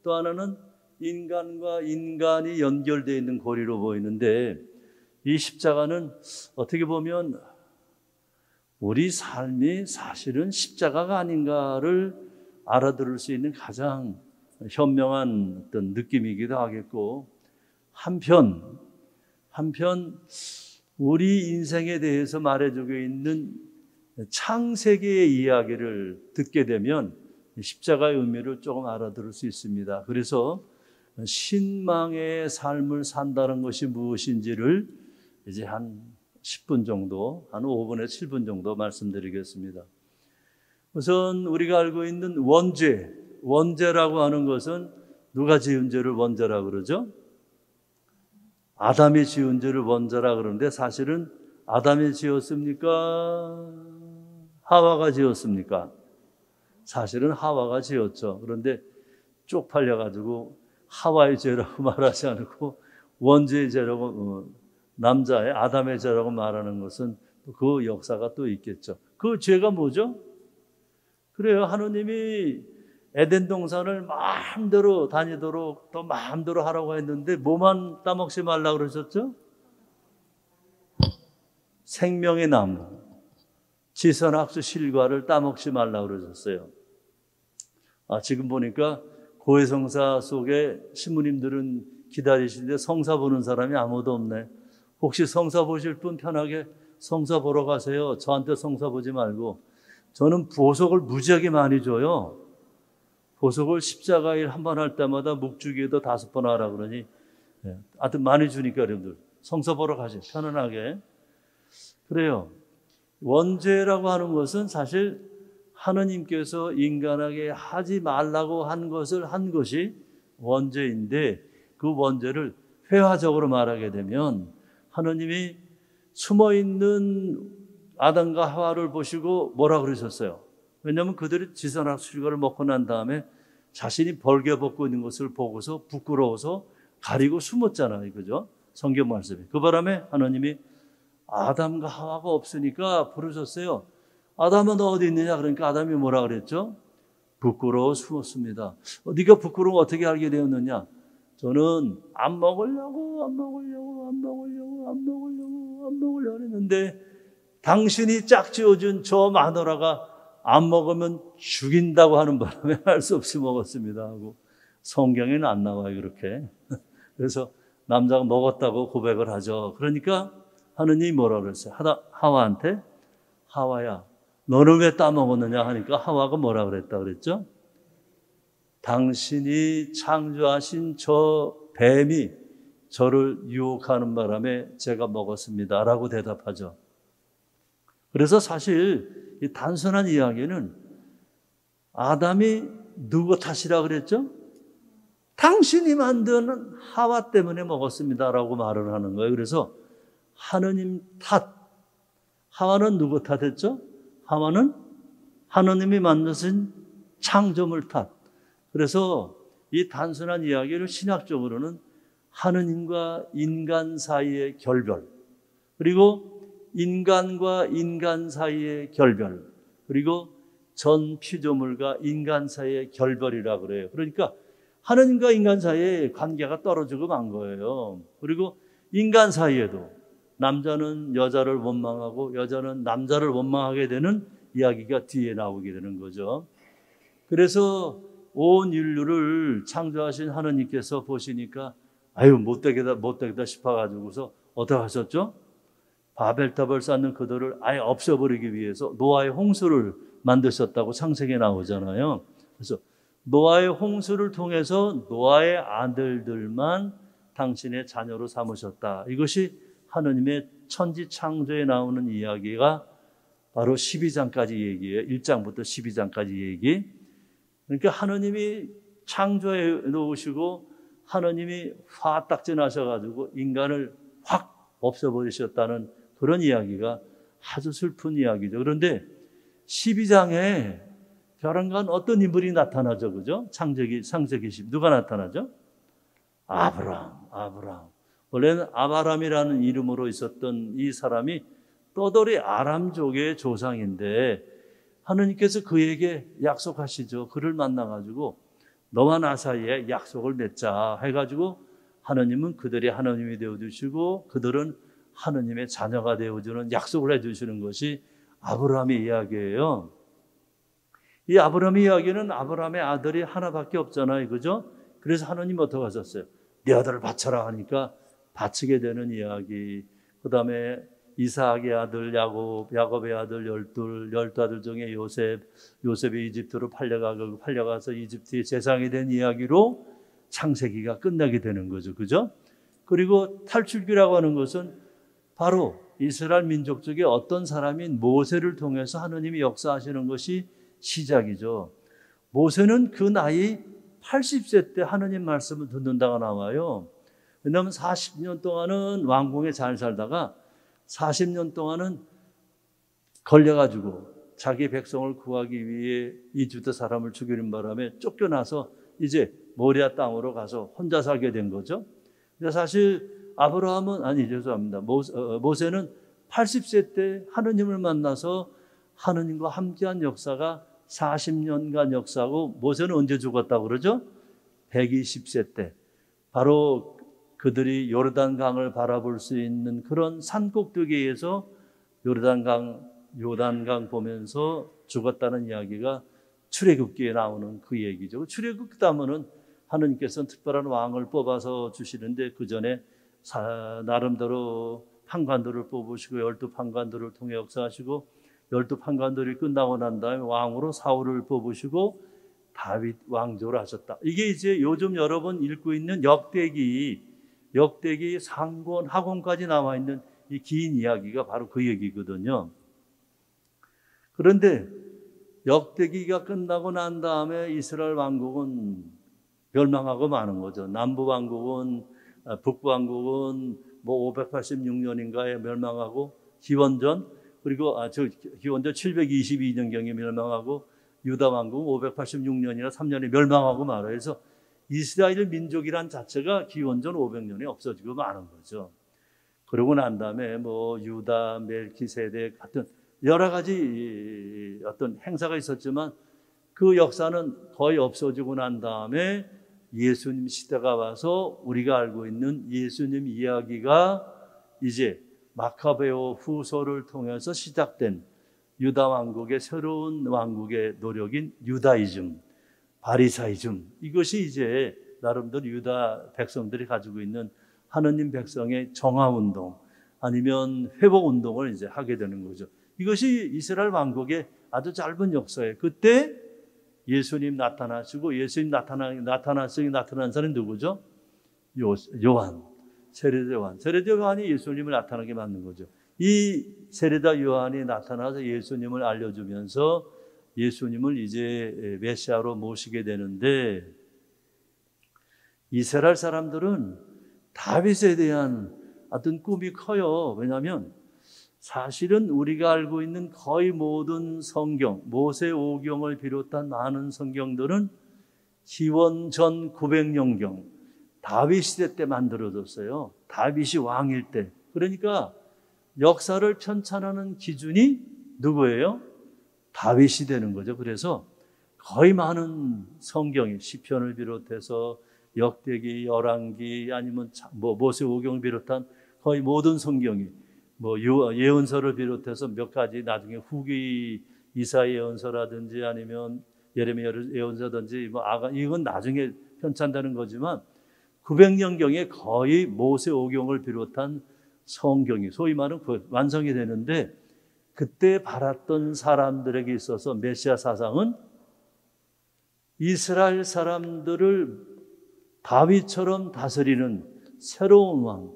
또 하나는 인간과 인간이 연결되어 있는 고리로 보이는데 이 십자가는 어떻게 보면 우리 삶이 사실은 십자가가 아닌가를 알아들을 수 있는 가장 현명한 어떤 느낌이기도 하겠고 한편 우리 인생에 대해서 말해주고 있는 창세기의 이야기를 듣게 되면 십자가의 의미를 조금 알아들을 수 있습니다. 그래서 신망의 삶을 산다는 것이 무엇인지를 이제 한 10분 정도, 한 5분에서 7분 정도 말씀드리겠습니다. 우선 우리가 알고 있는 원죄라고 하는 것은 누가 지은 죄를 원죄라고 그러죠? 아담이 지은 죄를 원죄라 그러는데 사실은 아담이 지었습니까? 하와가 지었습니까? 사실은 하와가 지었죠. 그런데 쪽팔려가지고 하와의 죄라고 말하지 않고 원죄의 죄라고 남자의 아담의 죄라고 말하는 것은 그 역사가 또 있겠죠. 그 죄가 뭐죠? 그래요. 하느님이 에덴 동산을 마음대로 다니도록 또 마음대로 하라고 했는데 뭐만 따먹지 말라 그러셨죠? 생명의 나무, 지선악수 실과를 따먹지 말라 그러셨어요. 지금 보니까 고해성사 속에 신부님들은 기다리시는데 성사 보는 사람이 아무도 없네. 혹시 성사 보실 분 편하게 성사 보러 가세요. 저한테 성사 보지 말고. 저는 보석을 무지하게 많이 줘요. 보석을 십자가일 한 번 할 때마다 묵주기에도 5번 하라 그러니 하여튼 많이 주니까 여러분들 성사 보러 가세요. 편안하게. 그래요. 원죄라고 하는 것은 사실 하느님께서 인간에게 하지 말라고 한 것을 한 것이 원죄인데 그 원죄를 회화적으로 말하게 되면 하느님이 숨어있는 아담과 하와를 보시고 뭐라 그러셨어요? 왜냐하면 그들이 지선악수실과를 먹고 난 다음에 자신이 벌게벗고 있는 것을 보고서 부끄러워서 가리고 숨었잖아요. 그죠? 성경 말씀이. 그 바람에 하나님이 아담과 하와가 없으니까 부르셨어요. 아담은 어디 있느냐? 그러니까 아담이 뭐라 그랬죠? 부끄러워 숨었습니다. 네가 부끄러워 어떻게 알게 되었느냐? 저는 안 먹으려고 했는데 당신이 짝지어준 저 마누라가 안 먹으면 죽인다고 하는 바람에 할 수 없이 먹었습니다 하고 성경에는 안 나와요 그렇게. 그래서 남자가 먹었다고 고백을 하죠. 그러니까 하느님이 뭐라 그랬어요? 하와한테 하와야 너는 왜 따먹었느냐 하니까 하와가 뭐라 그랬다 그랬죠? 당신이 창조하신 저 뱀이 저를 유혹하는 바람에 제가 먹었습니다 라고 대답하죠. 그래서 사실 이 단순한 이야기는 아담이 누구 탓이라 그랬죠? 당신이 만든 하와 때문에 먹었습니다 라고 말을 하는 거예요. 그래서 하느님 탓. 하와는 누구 탓했죠? 하와는 하느님이 만드신 창조물 탓. 그래서 이 단순한 이야기를 신학적으로는 하느님과 인간 사이의 결별, 그리고 인간과 인간 사이의 결별, 그리고 전 피조물과 인간 사이의 결별이라 그래요. 그러니까 하느님과 인간 사이의 관계가 떨어지고 만 거예요. 그리고 인간 사이에도 남자는 여자를 원망하고 여자는 남자를 원망하게 되는 이야기가 뒤에 나오게 되는 거죠. 그래서 온 인류를 창조하신 하느님께서 보시니까 못되겠다 싶어가지고서 어떻게 하셨죠? 바벨탑을 쌓는 그들을 아예 없애버리기 위해서 노아의 홍수를 만드셨다고 창세기에 나오잖아요. 그래서 노아의 홍수를 통해서 노아의 아들들만 당신의 자녀로 삼으셨다. 이것이 하느님의 천지 창조에 나오는 이야기가 바로 12장까지 얘기예요. 1장부터 12장까지 얘기. 그러니까 하느님이 창조해 놓으시고 하느님이 화딱지 나셔가지고 인간을 확 없애버리셨다는 그런 이야기가 아주 슬픈 이야기죠. 그런데 12장에 벼랑간 어떤 인물이 나타나죠, 그죠? 창세기 10 누가 나타나죠? 아브람. 원래는 아바람이라는 이름으로 있었던 이 사람이 떠돌이 아람족의 조상인데 하느님께서 그에게 약속하시죠. 그를 만나가지고 너와 나 사이에 약속을 맺자 해가지고 하느님은 그들이 하느님이 되어주시고 그들은 하느님의 자녀가 되어주는 약속을 해주시는 것이 아브라함의 이야기예요. 이 아브라함의 이야기는 아브라함의 아들이 하나밖에 없잖아요, 그죠? 그래서 하느님 어떻게 하셨어요? 네 아들을 바쳐라 하니까 바치게 되는 이야기. 그 다음에 이삭의 아들 야곱의 아들 12아들 중에 요셉이 이집트로 팔려가서 이집트의 제상이 된 이야기로 창세기가 끝나게 되는 거죠, 그죠? 그리고 탈출기라고 하는 것은 바로 이스라엘 민족 중에 어떤 사람인 모세를 통해서 하느님이 역사하시는 것이 시작이죠. 모세는 그 나이 80세 때 하느님 말씀을 듣는다가 나와요. 왜냐하면 40년 동안은 왕궁에 잘 살다가 40년 동안은 걸려가지고 자기 백성을 구하기 위해 이집트 사람을 죽이는 바람에 쫓겨나서 이제 모리아 땅으로 가서 혼자 살게 된 거죠. 근데 사실 모세는 80세 때 하느님을 만나서 하느님과 함께한 역사가 40년간 역사고, 모세는 언제 죽었다고 그러죠? 120세 때. 바로 그들이 요르단강을 바라볼 수 있는 그런 산꼭대기에서 요단강 보면서 죽었다는 이야기가 출애굽기에 나오는 그 얘기죠. 출애굽기 때문은 하느님께서는 특별한 왕을 뽑아서 주시는데 그 전에 나름대로 판관들을 뽑으시고 12판관들을 통해 역사하시고 12판관들이 끝나고 난 다음에 왕으로 사울을 뽑으시고 다윗 왕조를 하셨다. 이게 이제 요즘 여러분 읽고 있는 역대기 상권 하권까지 나와 있는 이 긴 이야기가 바로 그 얘기거든요. 그런데 역대기가 끝나고 난 다음에 이스라엘 왕국은 멸망하고 마는 거죠. 남부 왕국은 북부 왕국은 586년인가에 멸망하고 기원전 722년경에 멸망하고 유다 왕국은 586년이나 3년에 멸망하고 말아요. 그래서 이스라엘 민족이란 자체가 기원전 500년에 없어지고 마는 거죠. 그러고 난 다음에 유다, 멜키세덱 같은 여러 가지 어떤 행사가 있었지만 그 역사는 거의 없어지고 난 다음에 예수님 시대가 와서 우리가 알고 있는 예수님 이야기가 이제 마카베오 후서를 통해서 시작된 유다 왕국의 새로운 왕국의 노력인 유다이즘, 바리사이즘, 이것이 이제 나름대로 유다 백성들이 가지고 있는 하느님 백성의 정화운동 아니면 회복운동을 이제 하게 되는 거죠. 이것이 이스라엘 왕국의 아주 짧은 역사예요. 그때 예수님 나타나시고 예수님 나타난 사람이 누구죠? 요한, 세례자 요한. 세례자 요한이 예수님을 나타나게 만든 거죠. 이 세례자 요한이 나타나서 예수님을 알려주면서 예수님을 이제 메시아로 모시게 되는데, 이스라엘 사람들은 다윗에 대한 어떤 꿈이 커요. 왜냐하면 사실은 우리가 알고 있는 거의 모든 성경, 모세 오경을 비롯한 많은 성경들은 기원전 900년경 다윗 시대 때 만들어졌어요. 다윗이 왕일 때. 그러니까 역사를 편찬하는 기준이 누구예요? 다윗이 되는 거죠. 그래서 거의 많은 성경이 시편을 비롯해서 역대기, 열왕기 아니면 모세오경을 비롯한 거의 모든 성경이 예언서를 비롯해서 몇 가지 나중에 후기 이사야 예언서라든지 아니면 예레미야 예언서든지 이건 나중에 편찬되는 거지만 900년경에 거의 모세오경을 비롯한 성경이 소위 말하는 완성이 되는데 그때 바랐던 사람들에게 있어서 메시아 사상은 이스라엘 사람들을 다윗처럼 다스리는 새로운 왕,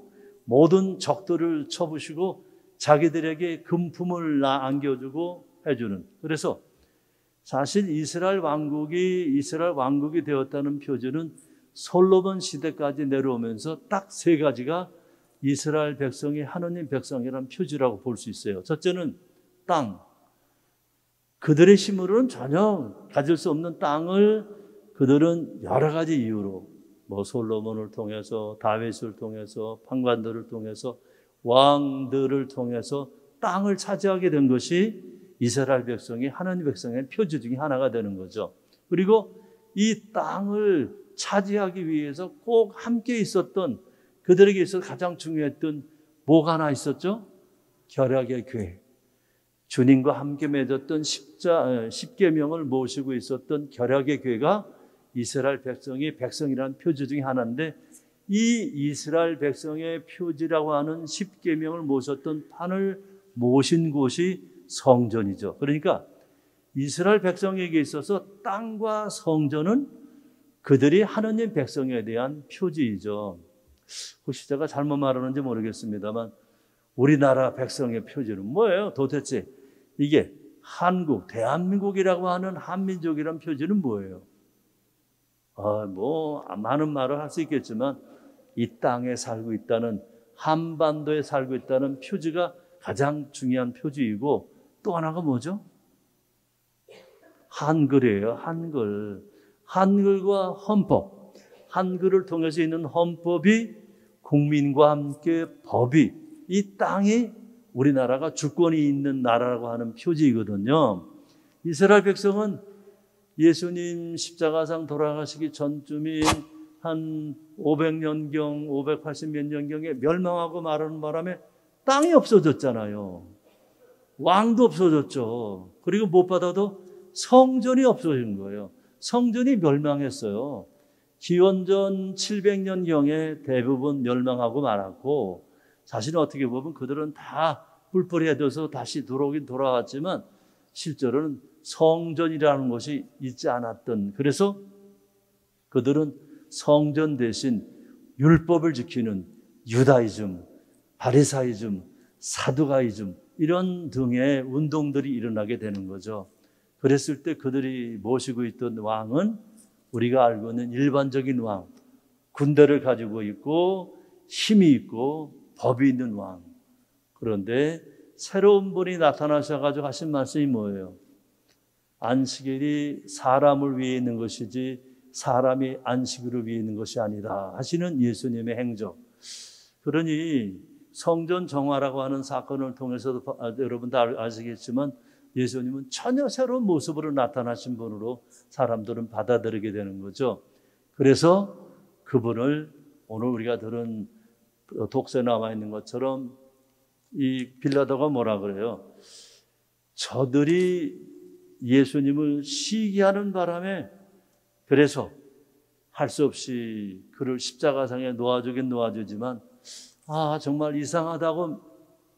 모든 적들을 쳐부시고 자기들에게 금품을 안겨주고 해주는. 그래서 사실 이스라엘 왕국이 되었다는 표준은 솔로몬 시대까지 내려오면서 딱 세 가지가 이스라엘 백성이 하느님 백성이라는 표지라고 볼 수 있어요. 첫째는 땅. 그들의 힘으로는 전혀 가질 수 없는 땅을 그들은 여러 가지 이유로 솔로몬을 통해서 다윗을 통해서 판관들을 통해서 왕들을 통해서 땅을 차지하게 된 것이 이스라엘 백성이 하나님 백성의 표지 중에 하나가 되는 거죠. 그리고 이 땅을 차지하기 위해서 꼭 함께 있었던 그들에게 있어서 가장 중요했던 뭐가 하나 있었죠? 결약의 궤. 주님과 함께 맺었던 십계명을 모시고 있었던 결약의 궤가 이스라엘 백성이 백성이라는 표지 중에 하나인데 이 이스라엘 백성의 표지라고 하는 십계명을 모셨던 판을 모신 곳이 성전이죠. 그러니까 이스라엘 백성에게 있어서 땅과 성전은 그들이 하느님 백성에 대한 표지이죠. 혹시 제가 잘못 말하는지 모르겠습니다만 우리나라 백성의 표지는 뭐예요? 도대체 이게 한국, 대한민국이라고 하는 한민족이란 표지는 뭐예요? 많은 말을 할 수 있겠지만 이 땅에 살고 있다는, 한반도에 살고 있다는 표지가 가장 중요한 표지이고 또 하나가 뭐죠? 한글이에요. 한글. 한글과 헌법. 한글을 통해서 있는 헌법이 국민과 함께 법이 이 땅이 우리나라가 주권이 있는 나라라고 하는 표지이거든요. 이스라엘 백성은 예수님 십자가상 돌아가시기 전쯤인 한 500년경, 580몇 년경에 멸망하고 말하는 바람에 땅이 없어졌잖아요. 왕도 없어졌죠. 그리고 무엇보다도 성전이 없어진 거예요. 성전이 멸망했어요. 기원전 700년경에 대부분 멸망하고 말았고 사실은 어떻게 보면 그들은 다 뿔뿔이 헤어져서 다시 돌아오긴 돌아왔지만 실제로는 성전이라는 것이 있지 않았던, 그래서 그들은 성전 대신 율법을 지키는 유다이즘, 바리사이즘, 사두가이즘 이런 등의 운동들이 일어나게 되는 거죠. 그랬을 때 그들이 모시고 있던 왕은 우리가 알고 있는 일반적인 왕, 군대를 가지고 있고 힘이 있고 법이 있는 왕. 그런데 새로운 분이 나타나셔가지고 하신 말씀이 뭐예요? 안식일이 사람을 위해 있는 것이지 사람이 안식일을 위해 있는 것이 아니다 하시는 예수님의 행적. 그러니 성전 정화라고 하는 사건을 통해서도 여러분 다 아시겠지만 예수님은 전혀 새로운 모습으로 나타나신 분으로 사람들은 받아들이게 되는 거죠. 그래서 그분을 오늘 우리가 들은 독서에 나와 있는 것처럼 이 빌라도가 뭐라 그래요? 저들이 예수님을 시기하는 바람에 그래서 할 수 없이 그를 십자가상에 놓아주긴 놓아주지만 정말 이상하다고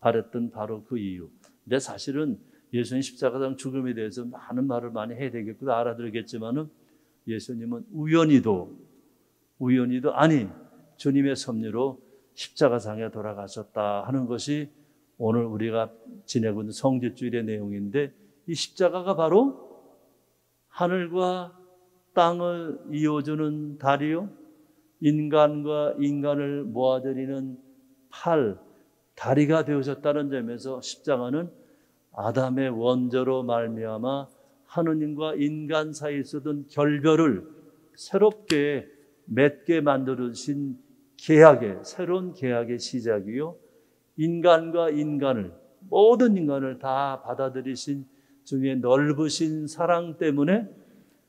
바랬던 바로 그 이유. 근데 사실은 예수님 십자가상 죽음에 대해서 많은 말을 많이 해야 되겠고 알아들겠지만은 예수님은 우연히도 아니 주님의 섭리로 십자가상에 돌아가셨다 하는 것이 오늘 우리가 지내고 있는 성지주일의 내용인데 이 십자가가 바로 하늘과 땅을 이어주는 다리요, 인간과 인간을 모아드리는 팔, 다리가 되어졌다는 점에서 십자가는 아담의 원죄로 말미암아 하느님과 인간 사이에 있었던 결별을 새롭게 맺게 만들어주신 계약의, 새로운 계약의 시작이요, 인간과 인간을, 모든 인간을 다 받아들이신 주님의 넓으신 사랑 때문에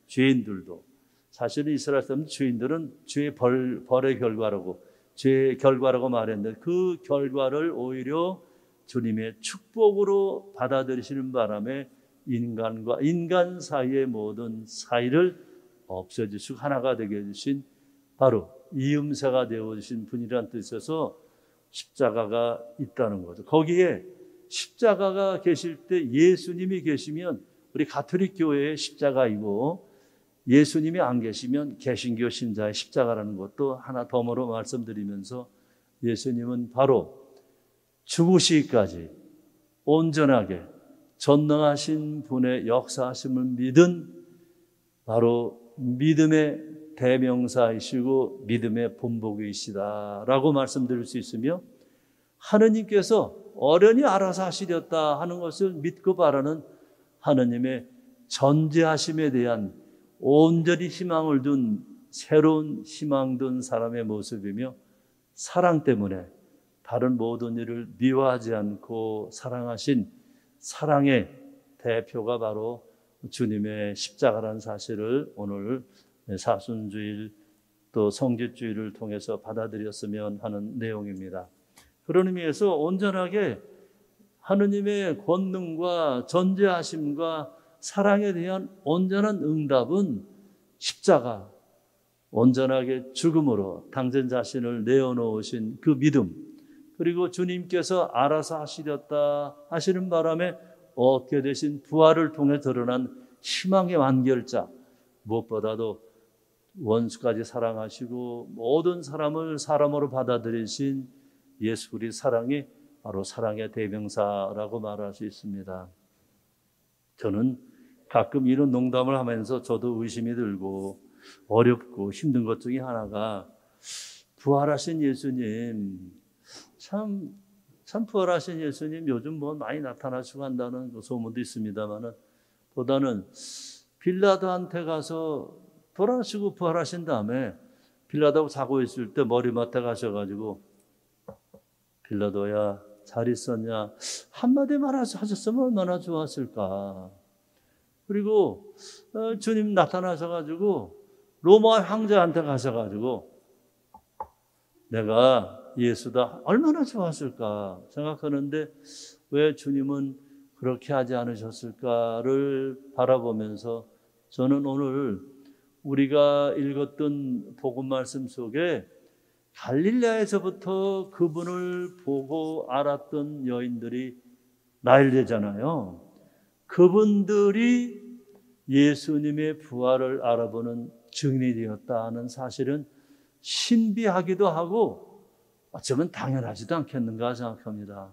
죄인들도, 사실은 이스라엘 사람 죄인들은 죄의 벌의 결과라고, 죄의 결과라고 말했는데 그 결과를 오히려 주님의 축복으로 받아들이시는 바람에 인간과 인간 사이의 모든 사이를 없애주시고 하나가 되게 해주신, 바로 이음새가 되어주신 분이란 뜻에서 십자가가 있다는 거죠. 거기에 십자가가 계실 때 예수님이 계시면 우리 가톨릭 교회의 십자가이고, 예수님이 안 계시면 개신교 신자의 십자가라는 것도 하나 덤으로 말씀드리면서, 예수님은 바로 죽으시기까지 온전하게 전능하신 분의 역사하심을 믿은 바로 믿음의 대명사이시고 믿음의 본보기이시다라고 말씀드릴 수 있으며, 하느님께서 어련히 알아서 하시렸다 하는 것을 믿고 바라는 하느님의 전제하심에 대한 온전히 희망을 둔, 새로운 희망 둔 사람의 모습이며, 사랑 때문에 다른 모든 일을 미워하지 않고 사랑하신 사랑의 대표가 바로 주님의 십자가라는 사실을 오늘 사순주일 또 성지주일을 통해서 받아들였으면 하는 내용입니다. 그런 의미에서 온전하게 하느님의 권능과 전제하심과 사랑에 대한 온전한 응답은 십자가, 온전하게 죽음으로 당신 자신을 내어놓으신 그 믿음, 그리고 주님께서 알아서 하시렸다 하시는 바람에 얻게 되신 부활을 통해 드러난 희망의 완결자, 무엇보다도 원수까지 사랑하시고 모든 사람을 사람으로 받아들이신 예수 그리스도의 사랑이 바로 사랑의 대명사라고 말할 수 있습니다. 저는 가끔 이런 농담을 하면서 저도 의심이 들고 어렵고 힘든 것 중에 하나가, 부활하신 예수님, 참 부활하신 예수님 요즘 뭐 많이 나타나시고 한다는 소문도 있습니다만은, 보다는 빌라도한테 가서 돌아가시고 부활하신 다음에 빌라도하고 자고 있을 때 머리맡에 가셔가지고, 빌라도야 잘 있었냐 한마디 말하셨으면 얼마나 좋았을까. 그리고 주님 나타나셔가지고 로마 황제한테 가셔가지고 내가 예수다 얼마나 좋았을까 생각하는데, 왜 주님은 그렇게 하지 않으셨을까를 바라보면서 저는 오늘 우리가 읽었던 복음 말씀 속에 갈릴레아에서부터 그분을 보고 알았던 여인들이 나일되잖아요. 그분들이 예수님의 부활을 알아보는 증인이 되었다는 사실은 신비하기도 하고 어쩌면 당연하지도 않겠는가 생각합니다.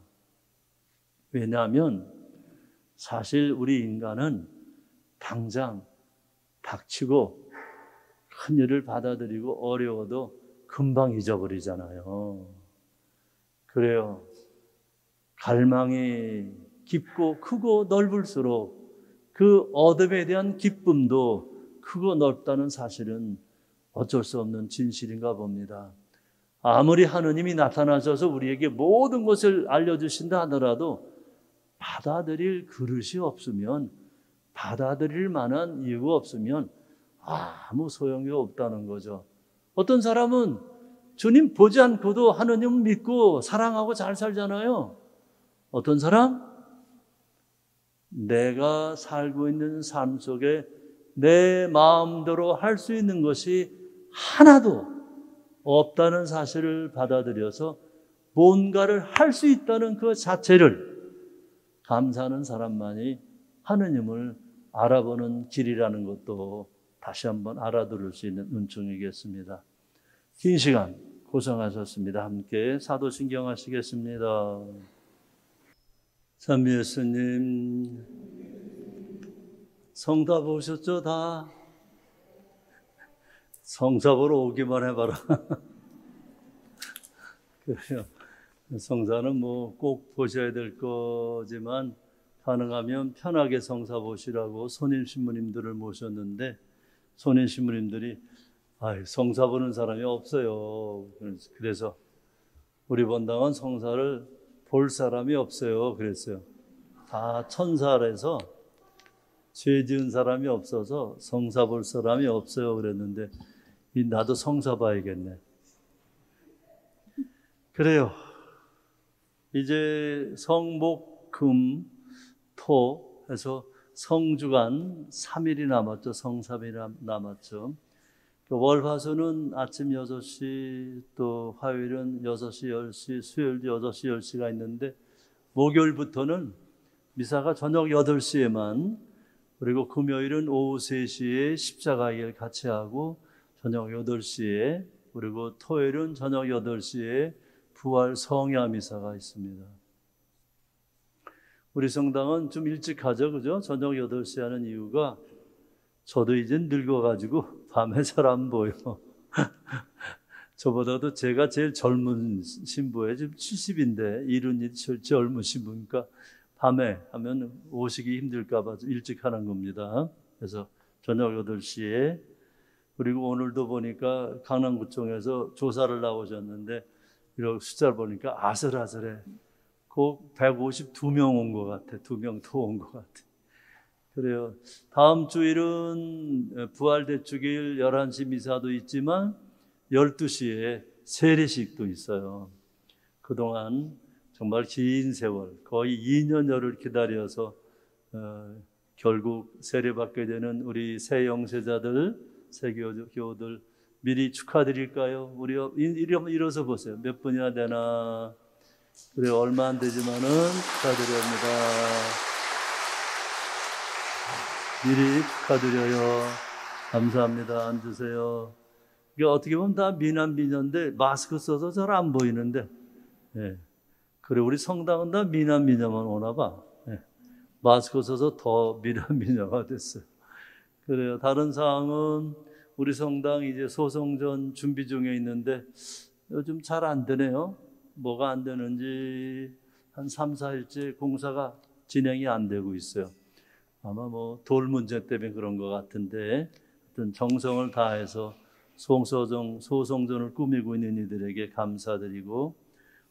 왜냐하면 사실 우리 인간은 당장 닥치고 큰 일을 받아들이고 어려워도 금방 잊어버리잖아요. 그래요. 갈망이 깊고 크고 넓을수록 그 얻음에 대한 기쁨도 크고 넓다는 사실은 어쩔 수 없는 진실인가 봅니다. 아무리 하느님이 나타나셔서 우리에게 모든 것을 알려주신다 하더라도 받아들일 그릇이 없으면, 받아들일 만한 이유가 없으면 아무 소용이 없다는 거죠. 어떤 사람은 주님 보지 않고도 하느님 믿고 사랑하고 잘 살잖아요. 어떤 사람? 내가 살고 있는 삶 속에 내 마음대로 할 수 있는 것이 하나도 없다는 사실을 받아들여서 뭔가를 할 수 있다는 그 자체를 감사하는 사람만이 하느님을 알아보는 길이라는 것도 다시 한번 알아들을 수 있는 은총이겠습니다. 긴 시간 고생하셨습니다. 함께 사도신경 하시겠습니다. 참 예수님, 성답 오셨죠? 다 성사보러 오기만 해봐라. 그래요. 성사는 뭐 꼭 보셔야 될 거지만 가능하면 편하게 성사 보시라고 선임 신부님들을 모셨는데, 선임 신부님들이 성사 보는 사람이 없어요. 그래서 우리 본당은 성사를 볼 사람이 없어요. 그랬어요. 다 천사라서 죄 지은 사람이 없어서 성사 볼 사람이 없어요. 그랬는데 나도 성사 봐야겠네. 그래요. 이제 성목, 금, 토 해서 성주간 3일이 남았죠. 성3일이 남았죠. 월화수는 아침 6시, 또 화요일은 6시, 10시, 수요일도 6시, 10시가 있는데 목요일부터는 미사가 저녁 8시에만, 그리고 금요일은 오후 3시에 십자가일 같이 하고 저녁 8시에, 그리고 토요일은 저녁 8시에 부활 성야 미사가 있습니다. 우리 성당은 좀 일찍 하죠, 그죠? 저녁 8시에 하는 이유가 저도 이제 늙어가지고 밤에 잘 안 보여. 저보다도 제가 제일 젊은 신부예요. 지금 70인데 이른이 젊은 신부니까 밤에 하면 오시기 힘들까 봐 일찍 하는 겁니다. 그래서 저녁 8시에, 그리고 오늘도 보니까 강남구청에서 조사를 나오셨는데 이런 숫자를 보니까 아슬아슬해. 꼭 152명 온 것 같아. 2명 더 온 것 같아. 그래요. 다음 주일은 부활대축일 11시 미사도 있지만 12시에 세례식도 있어요. 그동안 정말 긴 세월, 거의 2년여를 기다려서 결국 세례받게 되는 우리 새 영세자들, 새 교우들 미리 축하드릴까요? 우리 일어서 보세요. 몇 분이나 되나? 그래, 얼마 안 되지만은 축하드립니다. 미리 축하드려요. 감사합니다. 앉으세요. 이게 어떻게 보면 다 미남 미녀인데 마스크 써서 잘 안 보이는데, 예. 그래, 우리 성당은 다 미남 미녀만 오나 봐. 예. 마스크 써서 더 미남 미녀가 됐어요. 그래요. 다른 사항은 우리 성당 이제 소성전 준비 중에 있는데 요즘 잘 안 되네요. 뭐가 안 되는지 한 3, 4일째 공사가 진행이 안 되고 있어요. 아마 뭐 돌 문제 때문에 그런 것 같은데, 하여튼 정성을 다해서 소성전을 꾸미고 있는 이들에게 감사드리고,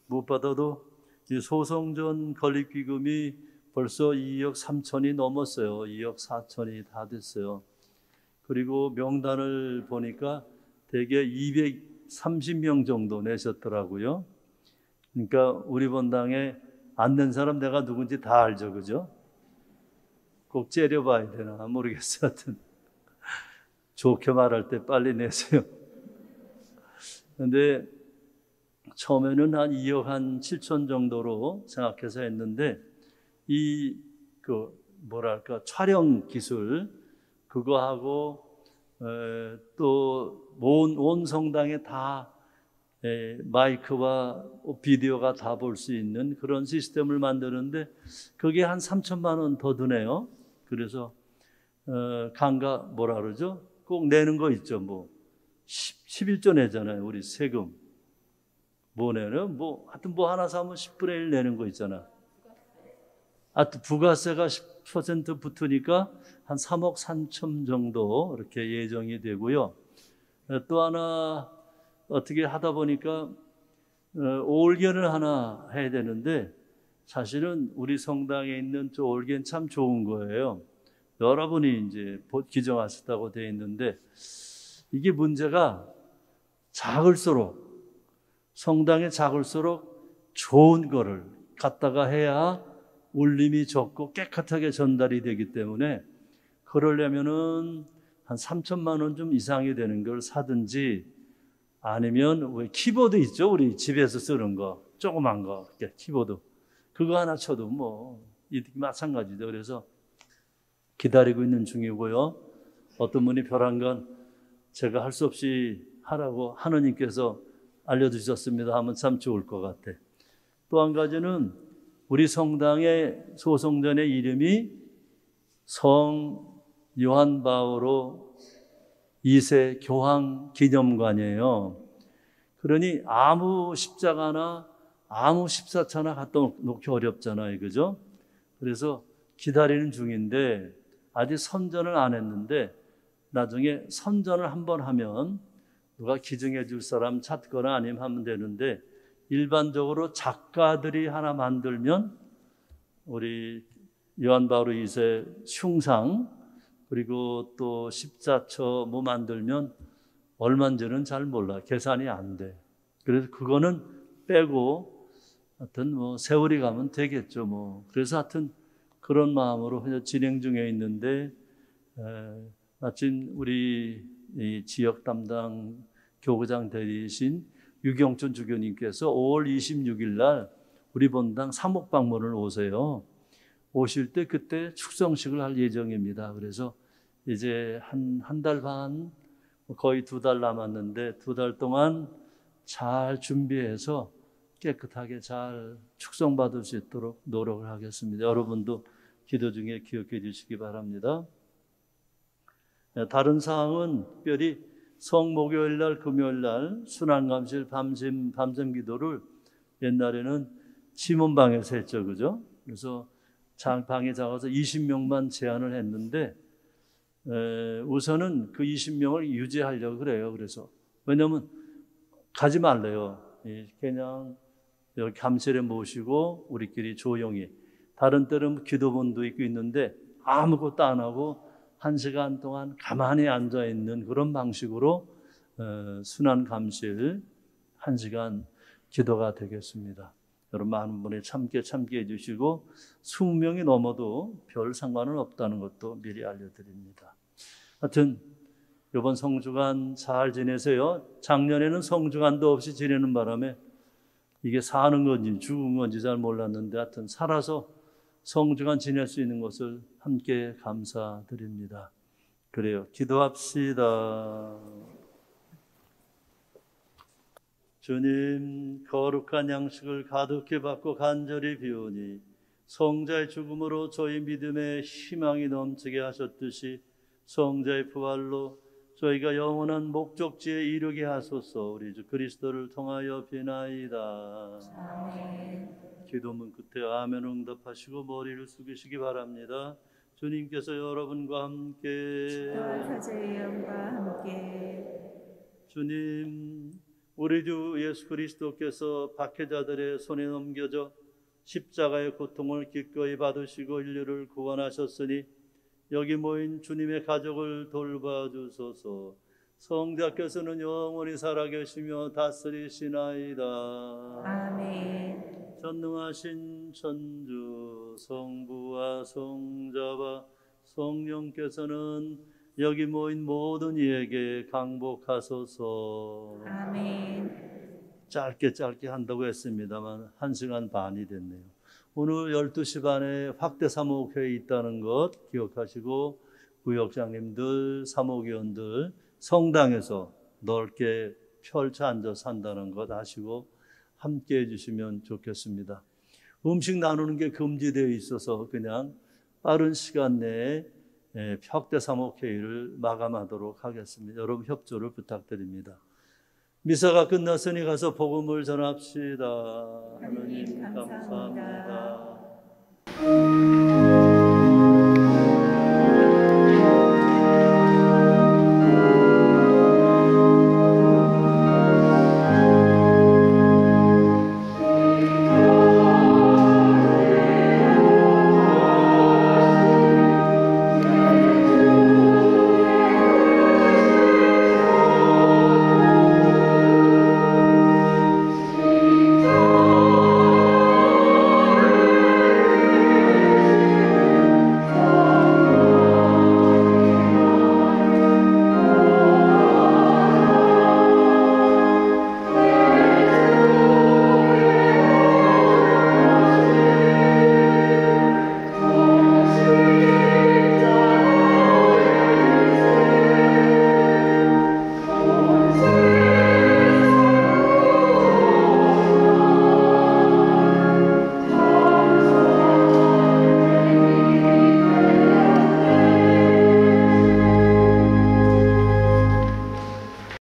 무엇보다도 이 소성전 건립기금이 벌써 2억 3천이 넘었어요. 2억 4천이 다 됐어요. 그리고 명단을 보니까 대개 230명 정도 내셨더라고요. 그러니까 우리 본당에 안 낸 사람 내가 누군지 다 알죠, 그죠? 꼭 째려봐야 되나 모르겠어요. 하여튼 좋게 말할 때 빨리 내세요. 근데 처음에는 한 2억 한 7천 정도로 생각해서 했는데, 촬영 기술 그거 하고 또 온 성당에 다 마이크와 비디오가 다 볼 수 있는 그런 시스템을 만드는데 그게 한 3천만 원 더 드네요. 그래서 꼭 내는 거 있죠. 뭐 11조 내잖아요. 우리 세금 뭐 내는 하여튼 뭐 하나 사면 10분의 1 내는 거 있잖아. 하여튼 부가세가 10% 붙으니까 한 3억 3천 정도 이렇게 예정이 되고요. 또 하나 어떻게 하다 보니까 올개를 하나 해야 되는데, 사실은 우리 성당에 있는 저 올개는 참 좋은 거예요. 여러분이 이제 기정하셨다고 되어 있는데, 이게 문제가 성당이 작을수록 좋은 거를 갖다가 해야 울림이 적고 깨끗하게 전달이 되기 때문에, 그러려면은 한 3천만 원 좀 이상이 되는 걸 사든지, 아니면 왜 키보드 있죠? 우리 집에서 쓰는 거, 조그만 거, 키보드. 그거 하나 쳐도 마찬가지죠. 그래서 기다리고 있는 중이고요. 어떤 분이 별한 건 제가 할 수 없이 하라고 하느님께서 알려주셨습니다 하면 참 좋을 것 같아. 또 한 가지는 우리 성당의 소성전의 이름이 성 요한 바오로 2세 교황 기념관이에요. 그러니 아무 십자가나 아무 십사차나 갖다 놓기 어렵잖아요. 그죠? 그래서 기다리는 중인데, 아직 선전을 안 했는데 나중에 선전을 한번 하면 누가 기증해 줄 사람 찾거나 아니면 하면 되는데, 일반적으로 작가들이 하나 만들면 우리 요한 바오로 2세 흉상 그리고 또 십자처 뭐 만들면 얼마인지는 잘 몰라. 계산이 안 돼. 그래서 그거는 빼고 하여튼 뭐 세월이 가면 되겠죠 뭐. 그래서 하여튼 그런 마음으로 진행 중에 있는데, 마침 우리 이 지역 담당 교구장 대리신 유경춘 주교님께서 5월 26일 날 우리 본당 사목 방문을 오세요. 오실 때 그때 축성식을 할 예정입니다. 그래서 이제 한 달 반, 거의 2달 남았는데 2달 동안 잘 준비해서 깨끗하게 잘 축성받을 수 있도록 노력을 하겠습니다. 여러분도 기도 중에 기억해 주시기 바랍니다. 다른 사항은 특별히 성목요일 날, 금요일 날 순환감실 밤샘 기도를 옛날에는 침원방에서 했죠, 그죠? 그래서 방에 작아서 20명만 제한을 했는데, 우선은 그 20명을 유지하려고 그래요. 그래서 왜냐하면 가지 말래요. 그냥 여기 감실에 모시고 우리끼리 조용히, 다른 때는 기도본도 있고 있는데 아무것도 안 하고 1시간 동안 가만히 앉아 있는 그런 방식으로 순환 감실 1시간 기도가 되겠습니다. 여러분 많은 분이 참게 해주시고 20명이 넘어도 별 상관은 없다는 것도 미리 알려드립니다. 하여튼 이번 성주간 잘 지내세요. 작년에는 성주간도 없이 지내는 바람에 이게 사는 건지 죽은 건지 잘 몰랐는데, 하여튼 살아서 성주간 지낼 수 있는 것을 함께 감사드립니다. 그래요. 기도합시다. 주님, 거룩한 양식을 가득히 받고 간절히 비오니 성자의 죽음으로 저희 믿음의 희망이 넘치게 하셨듯이 성자의 부활로 저희가 영원한 목적지에 이르게 하소서. 우리 주 그리스도를 통하여 비나이다. 아멘. 기도문 끝에 아멘 응답하시고 머리를 숙이시기 바랍니다. 주님께서 여러분과 함께 사제의 영과 함께. 주님, 우리 주 예수 그리스도께서 박해자들의 손에 넘겨져 십자가의 고통을 기꺼이 받으시고 인류를 구원하셨으니 여기 모인 주님의 가족을 돌봐주소서. 성자께서는 영원히 살아계시며 다스리시나이다. 아멘. 전능하신 천주 성부와 성자와 성령께서는 여기 모인 모든 이에게 강복하소서. 아멘. 짧게 한다고 했습니다만 1시간 반이 됐네요. 오늘 12시 반에 확대 사목회에 있다는 것 기억하시고, 구역장님들, 사목위원들 성당에서 넓게 펼쳐 앉아서 한다는 것 아시고 함께 해주시면 좋겠습니다. 음식 나누는 게 금지되어 있어서 그냥 빠른 시간 내에 확대 사목회의를 마감하도록 하겠습니다. 여러분 협조를 부탁드립니다. 미사가 끝났으니 가서 복음을 전합시다. 하나님 감사합니다.